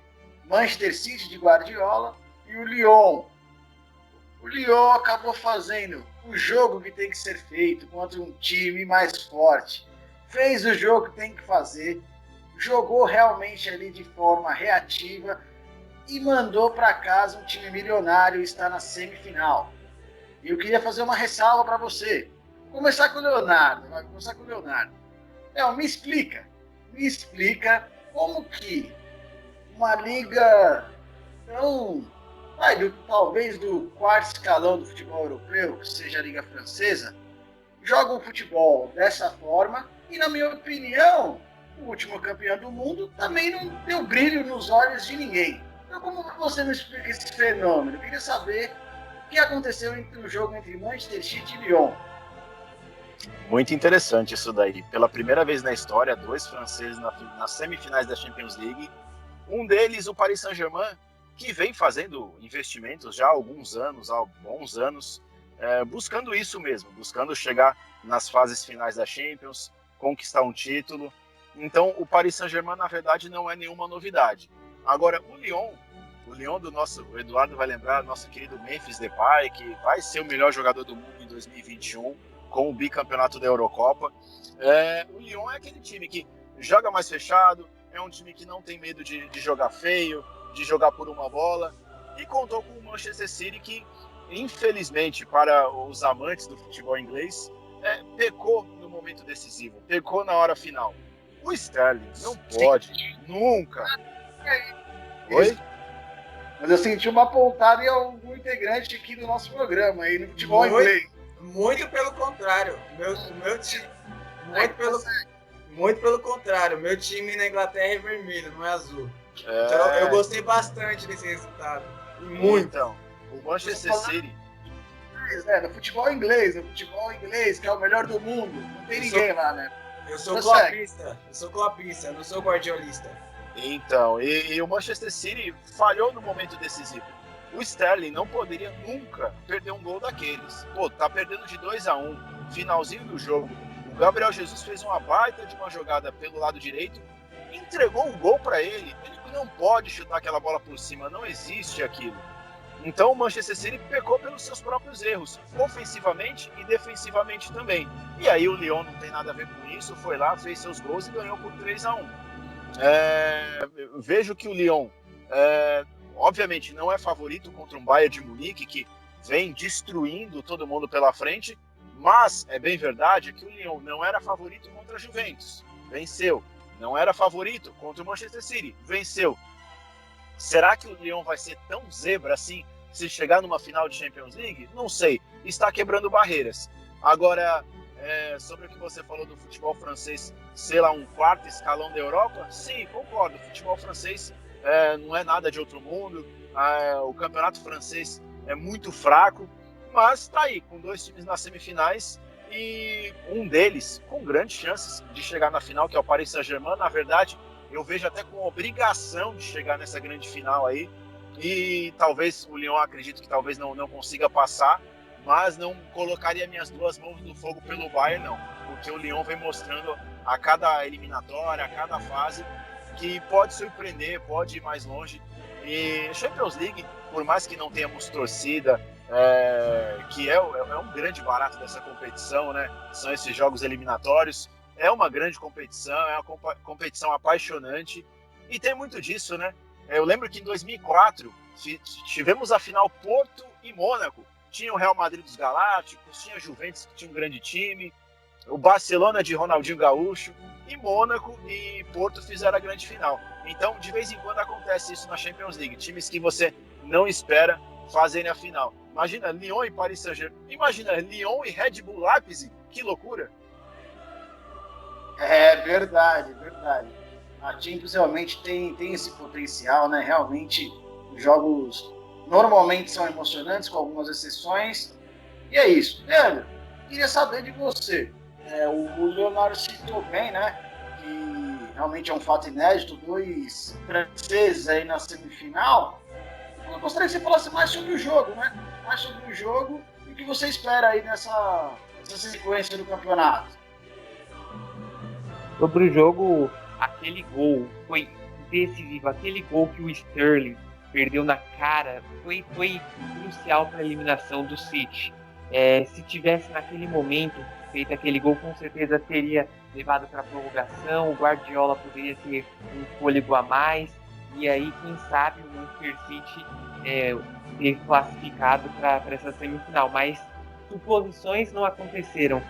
Manchester City de Guardiola e o Lyon. O Lyon acabou fazendo o jogo que tem que ser feito contra um time mais forte. Fez o jogo que tem que fazer, jogou realmente ali de forma reativa e mandou para casa um time milionário, está na semifinal. E eu queria fazer uma ressalva para você. Vou começar com o Leonardo. Léo, me explica como que uma liga tão, talvez do quarto escalão do futebol europeu, que seja a Liga Francesa, joga o futebol dessa forma e, na minha opinião, o último campeão do mundo também não deu brilho nos olhos de ninguém. Então, como você me explica esse fenômeno? Eu queria saber o que aconteceu entre o jogo entre Manchester City e Lyon. Muito interessante isso daí. Pela primeira vez na história, 2 franceses nas semifinais da Champions League. Um deles, o Paris Saint-Germain, que vem fazendo investimentos já há alguns anos, há bons anos, buscando isso mesmo, buscando chegar nas fases finais da Champions, conquistar um título. Então, o Paris Saint-Germain, na verdade, não é nenhuma novidade. Agora, o Lyon do nosso, o Eduardo vai lembrar, nosso querido Memphis Depay, que vai ser o melhor jogador do mundo em 2021, com o bicampeonato da Eurocopa. O Lyon é aquele time que joga mais fechado, é um time que não tem medo de jogar feio, de jogar por uma bola, e contou com o Manchester City que, infelizmente, para os amantes do futebol inglês, pecou no momento decisivo, pecou na hora final. O Sterling não pode, nunca. Oi? Mas eu senti uma pontada em algum integrante aqui do nosso programa, aí no futebol inglês. Muito pelo contrário. Meu time. Muito pelo contrário. Meu time na Inglaterra é vermelho, não é azul. Então eu gostei bastante desse resultado. Muito. Então, o Manchester City. No futebol inglês, que é o melhor do mundo. Não tem ninguém lá, né? Eu sou clopista, não sou guardiolista. Então, e o Manchester City falhou no momento decisivo. O Sterling não poderia nunca perder um gol daqueles. Tá perdendo de 2-1, finalzinho do jogo. O Gabriel Jesus fez uma baita de uma jogada pelo lado direito, entregou o gol para ele. Ele não pode chutar aquela bola por cima, não existe aquilo. Então o Manchester City pecou pelos seus próprios erros, ofensivamente e defensivamente também. E aí o Lyon não tem nada a ver com isso, foi lá, fez seus gols e ganhou por 3-1. Vejo que o Lyon, obviamente, não é favorito contra um Bayern de Munique, que vem destruindo todo mundo pela frente, mas é bem verdade que o Lyon não era favorito contra a Juventus, venceu. Não era favorito contra o Manchester City, venceu. Será que o Lyon vai ser tão zebra assim se chegar numa final de Champions League? Não sei, está quebrando barreiras. Agora, sobre o que você falou do futebol francês ser lá um quarto escalão da Europa, sim, concordo, o futebol francês não é nada de outro mundo, o campeonato francês é muito fraco, mas está aí, com 2 times nas semifinais e um deles com grandes chances de chegar na final, que é o Paris Saint-Germain. Na verdade, eu vejo até com obrigação de chegar nessa grande final aí, e talvez o Lyon, acredito que talvez não consiga passar, mas não colocaria minhas 2 mãos no fogo pelo Bayern, não, porque o Lyon vem mostrando a cada eliminatória, a cada fase, que pode surpreender, pode ir mais longe. E Champions League, por mais que não tenhamos torcida, que é um grande barato dessa competição, né? São esses jogos eliminatórios, é uma grande competição, é uma competição apaixonante, e tem muito disso, né? Eu lembro que em 2004 tivemos a final Porto Em Mônaco, tinha o Real Madrid dos Galácticos, tinha a Juventus, que tinha um grande time, o Barcelona de Ronaldinho Gaúcho, e Mônaco e Porto fizeram a grande final. Então, de vez em quando acontece isso na Champions League. Times que você não espera fazerem a final. Imagina Lyon e Paris Saint-Germain. Imagina Lyon e Red Bull Leipzig. Que loucura! É verdade, verdade. A Champions realmente tem esse potencial, né? Realmente, os jogos normalmente são emocionantes, com algumas exceções. E é isso. Leandro, queria saber de você. O Leonardo citou bem, né? Que realmente é um fato inédito, 2 franceses aí na semifinal. Eu gostaria que você falasse mais sobre o jogo, né? Mais sobre o jogo e o que você espera aí nessa sequência do campeonato. Sobre o jogo, aquele gol foi decisivo. Aquele gol que o Sterling perdeu na cara foi crucial para a eliminação do City. Se tivesse naquele momento feito aquele gol, com certeza teria levado para a prorrogação. O Guardiola poderia ter um fôlego a mais. E aí, quem sabe, o Manchester City ter classificado para essa semifinal. Mas suposições não aconteceram.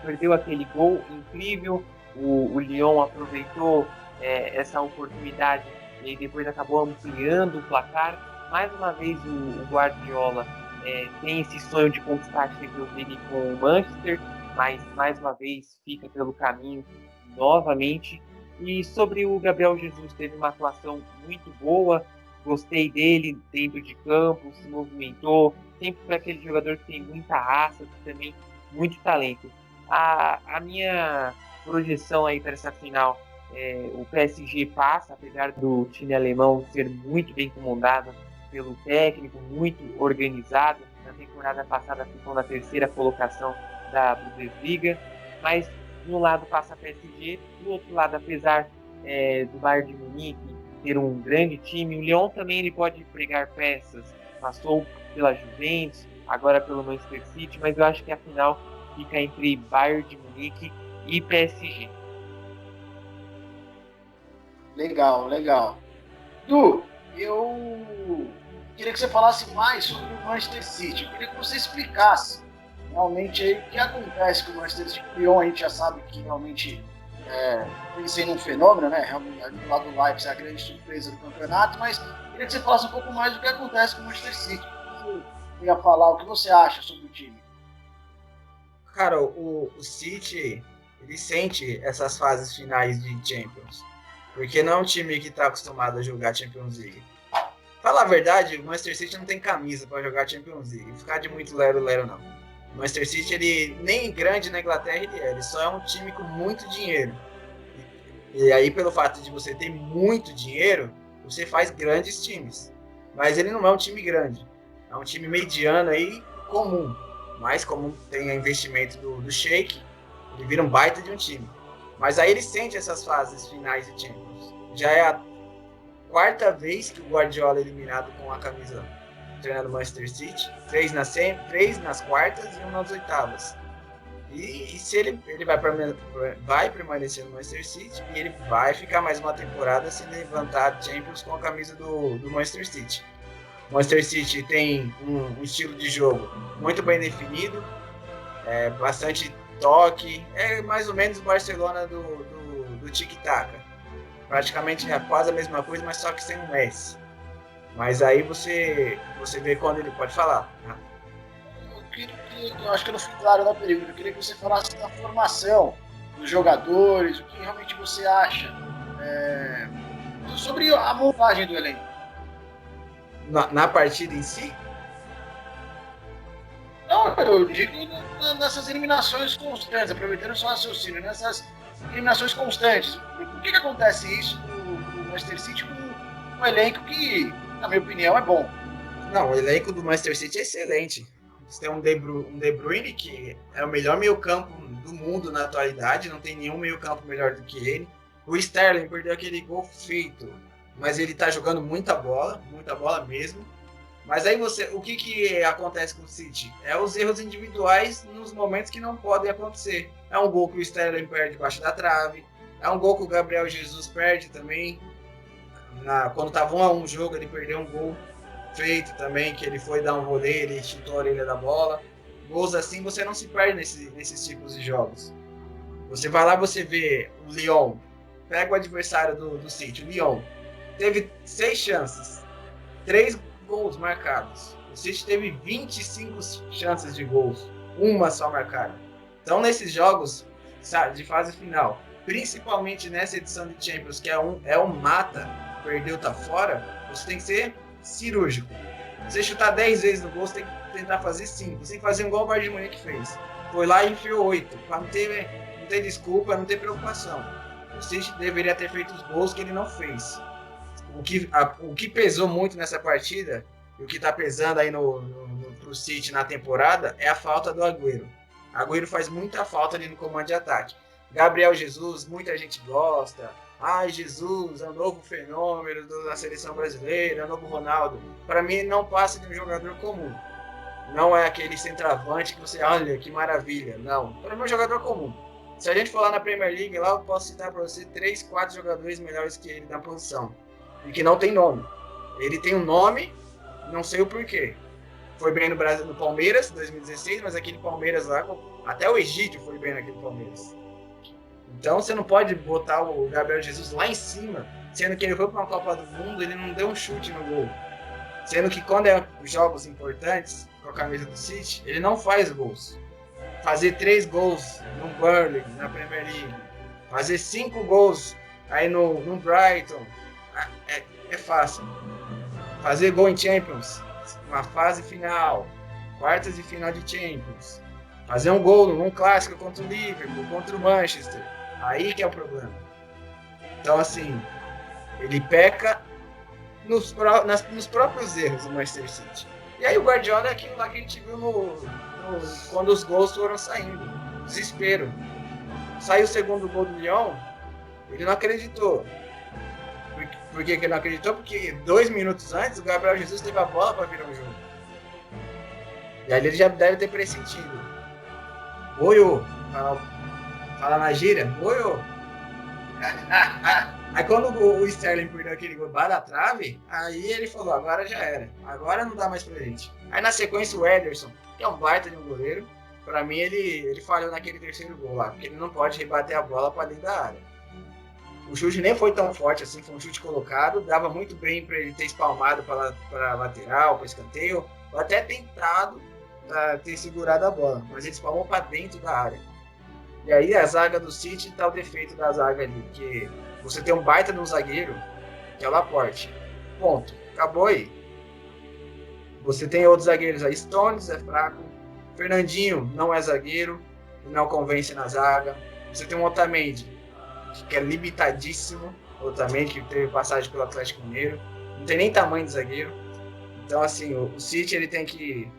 Perdeu aquele gol incrível. O Lyon aproveitou essa oportunidade e depois acabou ampliando o placar. Mais uma vez o Guardiola tem esse sonho de conquistar a Champions League com o Manchester, mas mais uma vez fica pelo caminho novamente. E sobre o Gabriel Jesus, teve uma atuação muito boa, gostei dele dentro de campo, se movimentou, sempre foi aquele jogador que tem muita raça, também muito talento. A minha projeção aí para essa final, o PSG passa, apesar do time alemão ser muito bem comandado pelo técnico, muito organizado. Na temporada passada ficou na 3ª colocação da Bundesliga, mas de um lado passa a PSG, do outro lado, apesar do Bayern de Munique ter um grande time, o Lyon também ele pode pregar peças, passou pela Juventus, agora pelo Manchester City, mas eu acho que a final fica entre Bayern de Munique e PSG. Legal, legal. Du, eu queria que você falasse mais sobre o Manchester City. Eu queria que você explicasse realmente aí o que acontece com o Manchester City. O Lyon a gente já sabe que realmente vem sendo um fenômeno, né? Realmente, do lado do Leipzig é a grande surpresa do campeonato, mas queria que você falasse um pouco mais do que acontece com o Manchester City. Você ia falar o que você acha sobre o time. Cara, o City, ele sente essas fases finais de Champions, porque não é um time que está acostumado a jogar Champions League. Falar a verdade, o Manchester City não tem camisa para jogar Champions League, ficar de muito lero-lero não. O Manchester City, ele nem grande na Inglaterra ele só é um time com muito dinheiro. E aí, pelo fato de você ter muito dinheiro, você faz grandes times. Mas ele não é um time grande, é um time mediano aí, comum. Mas como tem investimento do Sheik, ele vira um baita de um time. Mas aí ele sente essas fases finais de Champions. Já é a 4ª vez que o Guardiola é eliminado com a camisa treinando o Manchester City. 3 nas quartas e 1 nas oitavas. E se ele vai permanecer no Manchester City, e ele vai ficar mais uma temporada sem levantar Champions com a camisa do Manchester City. O Manchester City tem um estilo de jogo muito bem definido, bastante toque, é mais ou menos o Barcelona do tic-tac. Praticamente é quase a mesma coisa, mas só que sem o Messi. Mas aí você vê quando ele pode falar. Eu acho que eu não fui claro na pergunta. Eu queria que você falasse da formação dos jogadores, o que realmente você acha sobre a montagem do elenco. Na partida em si? Não, eu digo nessas eliminações constantes, aproveitando o seu raciocínio, nessas eliminações constantes. Por que acontece isso com o Manchester City com um elenco que, na minha opinião, é bom? Não, o elenco do Manchester City é excelente. Você tem um De Bruyne, que é o melhor meio-campo do mundo na atualidade, não tem nenhum meio-campo melhor do que ele. O Sterling perdeu aquele gol feito, mas ele tá jogando muita bola mesmo. Mas aí o que acontece com o City? É os erros individuais nos momentos que não podem acontecer. É um gol que o Sterling perde debaixo da trave, é um gol que o Gabriel Jesus perde também. Quando estava 1-1 o jogo, ele perdeu um gol. feito também, que ele foi dar um rolê, ele chutou a orelha da bola. Gols assim você não se perde nesses tipos de jogos. Você vai lá, você vê o Lyon, pega o adversário do City, o Lyon, teve 6 chances, 3 gols marcados. O City teve 25 chances de gols, uma só marcada. Então nesses jogos de fase final, principalmente nessa edição de Champions, que é um mata, perdeu, tá fora, você tem que ser cirúrgico. Você chutar 10 vezes no gol, você tem que tentar fazer 5. Você tem que fazer igual o Bayern de Munique fez. Foi lá e enfiou 8, para não ter desculpa, não ter preocupação. O City deveria ter feito os gols que ele não fez. O que pesou muito nessa partida, e o que está pesando aí pro City na temporada, é a falta do Agüero. Agüero faz muita falta ali no comando de ataque. Gabriel Jesus, muita gente gosta. Ai, Jesus, é o novo fenômeno da seleção brasileira, é o novo Ronaldo. Para mim, não passa de um jogador comum. Não é aquele centroavante que você, olha, que maravilha. Não, para mim é um jogador comum. Se a gente for lá na Premier League, lá eu posso citar para você 3, 4 jogadores melhores que ele na posição. E que não tem nome. Ele tem um nome, não sei o porquê. Foi bem no Brasil, no Palmeiras, 2016, mas aquele Palmeiras lá, até o Egídio foi bem naquele Palmeiras. Então você não pode botar o Gabriel Jesus lá em cima, sendo que ele foi para uma Copa do Mundo, ele não deu um chute no gol. Sendo que quando é jogos importantes, com a camisa do City, ele não faz gols. Fazer 3 gols no Burnley, na Premier League, fazer 5 gols aí no Brighton, é fácil. Fazer gol em Champions, uma fase final, quartas de final de Champions, fazer um gol num clássico contra o Liverpool, contra o Manchester, aí que é o problema. Então assim, ele peca nos próprios erros do Manchester City. E aí o Guardiola é aquilo lá que a gente viu quando os gols foram saindo, desespero. Saiu o segundo gol do Lyon, ele não acreditou. Por que ele não acreditou? Porque 2 minutos antes o Gabriel Jesus teve a bola para virar o jogo. E aí ele já deve ter pressentido. Oiô, fala na gíria, oiô. Aí quando o Sterling perdeu aquele gol da trave, aí ele falou, agora já era. Agora não dá mais pra gente. Aí na sequência o Ederson, que é um baita de um goleiro, pra mim ele falhou naquele terceiro gol lá, porque ele não pode rebater a bola pra dentro da área. O chute nem foi tão forte assim, foi um chute colocado, dava muito bem pra ele ter espalmado pra lateral, pra escanteio, ou até tentado ter segurado a bola, mas ele espalmou pra dentro da área. E aí a zaga do City tá o defeito da zaga ali, que você tem um baita de um zagueiro, que é o Laporte. Ponto. Acabou aí. Você tem outros zagueiros aí. Stones é fraco. Fernandinho não é zagueiro. Não convence na zaga. Você tem um Otamendi, que é limitadíssimo. Otamendi, que teve passagem pelo Atlético Mineiro. Não tem nem tamanho de zagueiro. Então, assim, o City, ele tem que,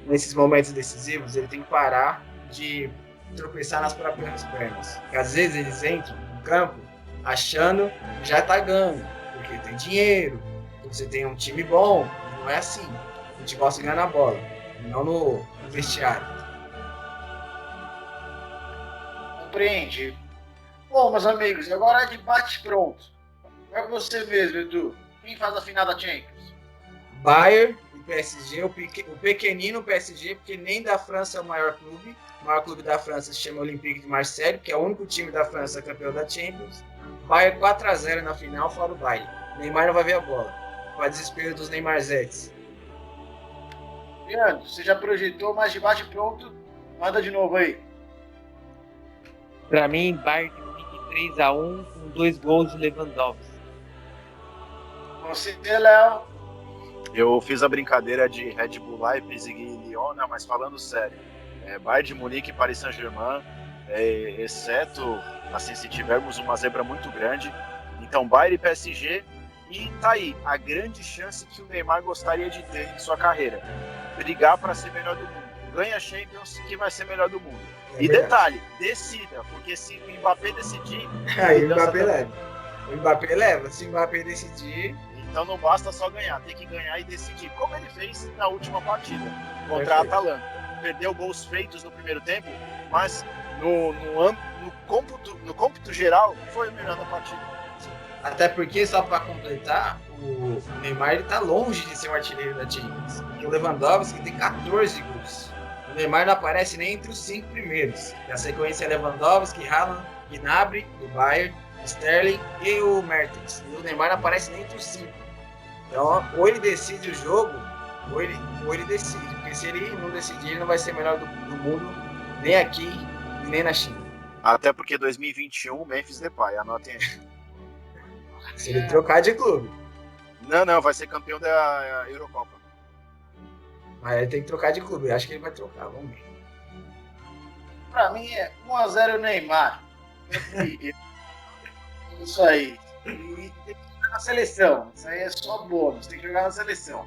nesses momentos decisivos, ele tem que parar de tropeçar nas próprias pernas. Porque às vezes eles entram no campo achando que já tá ganhando, porque tem dinheiro, você tem um time bom. Não é assim. A gente gosta de ganhar na bola, não no vestiário. Compreende. Bom, meus amigos, agora é debate pronto. É com você mesmo, Edu. Quem faz a final da Champions? Bayern e PSG, o pequenino PSG, porque nem da França é o maior clube. O maior clube da França se chama Olympique de Marseille, que é o único time da França campeão da Champions. Bayern 4-0 na final, fora o Bayern. Neymar não vai ver a bola. Para desespero dos Neymarzetes. Leandro, você já projetou, mas debate pronto. Manda de novo aí. Pra mim, Bayern de Munique 3-1 com 2 gols de Lewandowski. Você, Léo. Eu fiz a brincadeira de Red Bull Leipzig e Lyon, né, mas falando sério, Bayern de Munique e Paris Saint-Germain, exceto assim, se tivermos uma zebra muito grande, então Bayern e PSG, e tá aí a grande chance que o Neymar gostaria de ter em sua carreira, brigar para ser melhor do mundo, ganha a Champions que vai ser melhor do mundo. E detalhe, decida, porque se o Mbappé decidir, aí o Mbappé leva. O Mbappé leva, se o Mbappé decidir. Então não basta só ganhar, tem que ganhar e decidir, como ele fez na última partida contra a Atalanta. Perdeu gols feitos no primeiro tempo, mas no cômputo geral foi o melhor da partida. Até porque, só para completar, o Neymar ele tá longe de ser o artilheiro da Champions. Porque o Lewandowski tem 14 gols. O Neymar não aparece nem entre os 5 primeiros. E a sequência é Lewandowski, Haaland, Gnabry, do Bayern, Sterling e o Mertens. E o Neymar não aparece nem entre os 5. Então, ou ele decide o jogo, ou ele decide. Porque se ele não decidir, ele não vai ser o melhor do mundo, nem aqui e nem na China. Até porque 2021, Memphis Depay, anotem aí. Se ele trocar de clube. Não, vai ser campeão da Eurocopa. Mas ele tem que trocar de clube. Eu acho que ele vai trocar, vamos ver. Pra mim é 1x0 Neymar. Isso aí. E tem que jogar na seleção. Isso aí é só bônus, tem que jogar na seleção.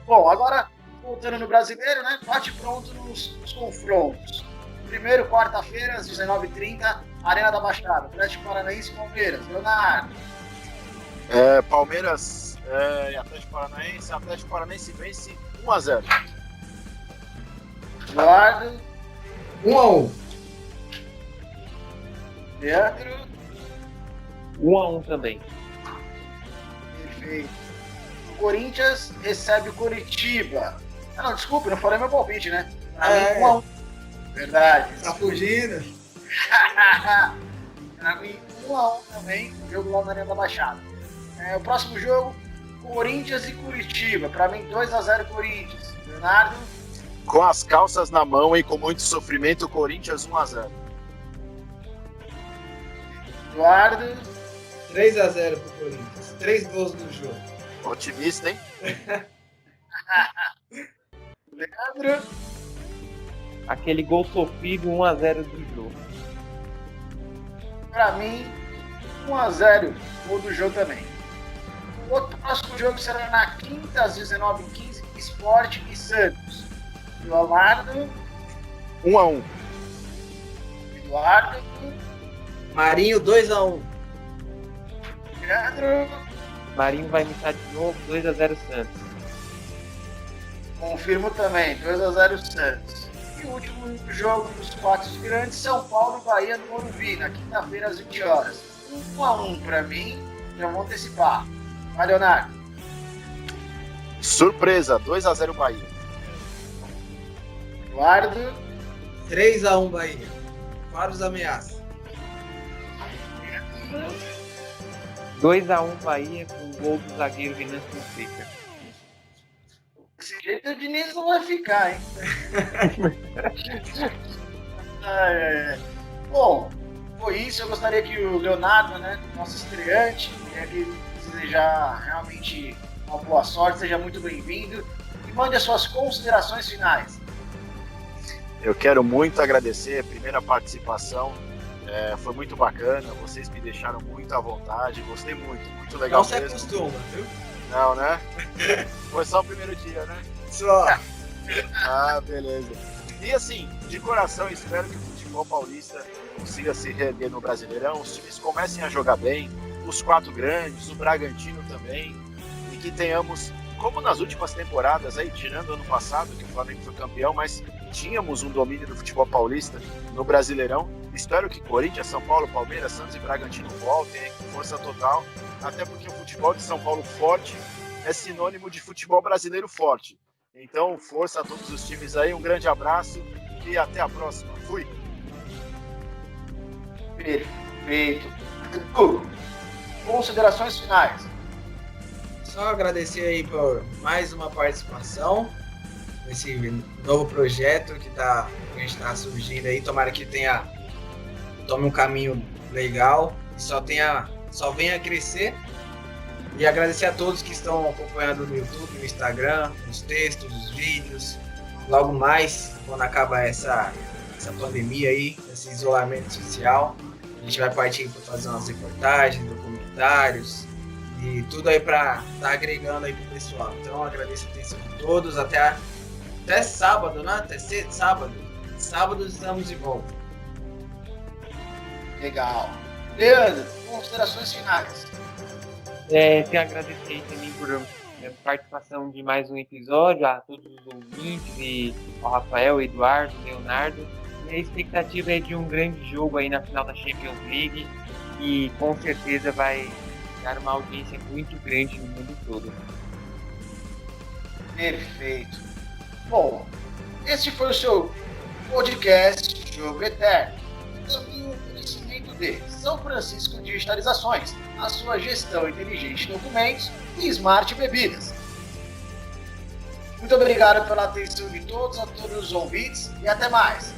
Bom, agora, voltando no brasileiro, né? Bate pronto nos confrontos. Primeiro, quarta-feira, às 19h30, Arena da Baixada. Atlético Paranaense e Palmeiras. Leonardo. Palmeiras e Atlético Paranaense. Atlético Paranaense vence 1x0. Eduardo. 1x1. Leandro. 1x1 também. Perfeito. O Corinthians recebe o Coritiba. Não, desculpe, não falei meu palpite, né? Pra mim, 1x1. Verdade. Tá fugindo? Pra mim, 1x1 também, jogo lá na Arena da Baixada. O próximo jogo, Corinthians e Curitiba. Pra mim, 2x0 Corinthians. Leonardo. Com as calças na mão e com muito sofrimento, Corinthians 1x0. Eduardo. 3x0 pro Corinthians. 3 gols no jogo. Otimista, hein? Leandro. Aquele gol sofrido, 1x0 do jogo. Pra mim, 1x0 gol do jogo também. O outro próximo jogo será na quinta, às 19h15, Sport e Santos. Leonardo. 1x1. Eduardo. Marinho 2x1. Leandro. Marinho vai imitar de novo, 2x0 Santos. Confirmo também, 2x0 Santos. E o último jogo dos 4 grandes, São Paulo e Bahia no Morumbi, na quinta-feira às 20 horas. 1x1 pra mim, já vou antecipar. Vai, Leonardo. Surpresa, 2x0 Bahia. Eduardo. 3x1 Bahia. Vários ameaças. 2x1 Bahia com o gol do zagueiro Renan Fonseca. Desse jeito o Diniz não vai ficar, hein? Bom, foi isso. Eu gostaria que o Leonardo, né, nosso estreante, queria desejar realmente uma boa sorte, seja muito bem-vindo e mande as suas considerações finais. Eu quero muito agradecer a primeira participação. Foi muito bacana, vocês me deixaram muito à vontade, gostei muito legal mesmo. Não se acostuma, viu? Não, né? Foi só o primeiro dia, né? Só. Ah, beleza. E assim, de coração, espero que o futebol paulista consiga se reerguer no Brasileirão, os times comecem a jogar bem, os 4 grandes, o Bragantino também, e que tenhamos, como nas últimas temporadas, aí, tirando ano passado, que o Flamengo foi campeão, mas tínhamos um domínio do futebol paulista no Brasileirão. Espero que Corinthians, São Paulo, Palmeiras, Santos e Bragantino voltem com força total, até porque o futebol de São Paulo forte é sinônimo de futebol brasileiro forte. Então, força a todos os times aí, um grande abraço e até a próxima. Fui! Perfeito. Considerações finais. Só agradecer aí por mais uma participação nesse novo projeto que a gente está surgindo aí. Tomara que tome um caminho legal e só venha a crescer. E agradecer a todos que estão acompanhando no YouTube, no Instagram, nos textos, nos vídeos. Logo mais, quando acaba essa pandemia aí, esse isolamento social, a gente vai partir para fazer umas reportagens, documentários e tudo aí para estar agregando aí pro pessoal. Então, agradeço a atenção de todos. Até sábado, né? Até sábado. Sábado estamos de volta. Legal. Leandro, considerações finais. Tenho a agradecer também por participação de mais um episódio, a todos os ouvintes e ao Rafael, Eduardo, Leonardo. E a expectativa é de um grande jogo aí na final da Champions League e com certeza vai conquistar uma audiência muito grande no mundo todo. Perfeito. Bom, este foi o seu podcast Jogo Eterno. Também o conhecimento de São Francisco Digitalizações, a sua gestão inteligente de documentos e Smart Bebidas. Muito obrigado pela atenção de todos, a todos os ouvintes e até mais.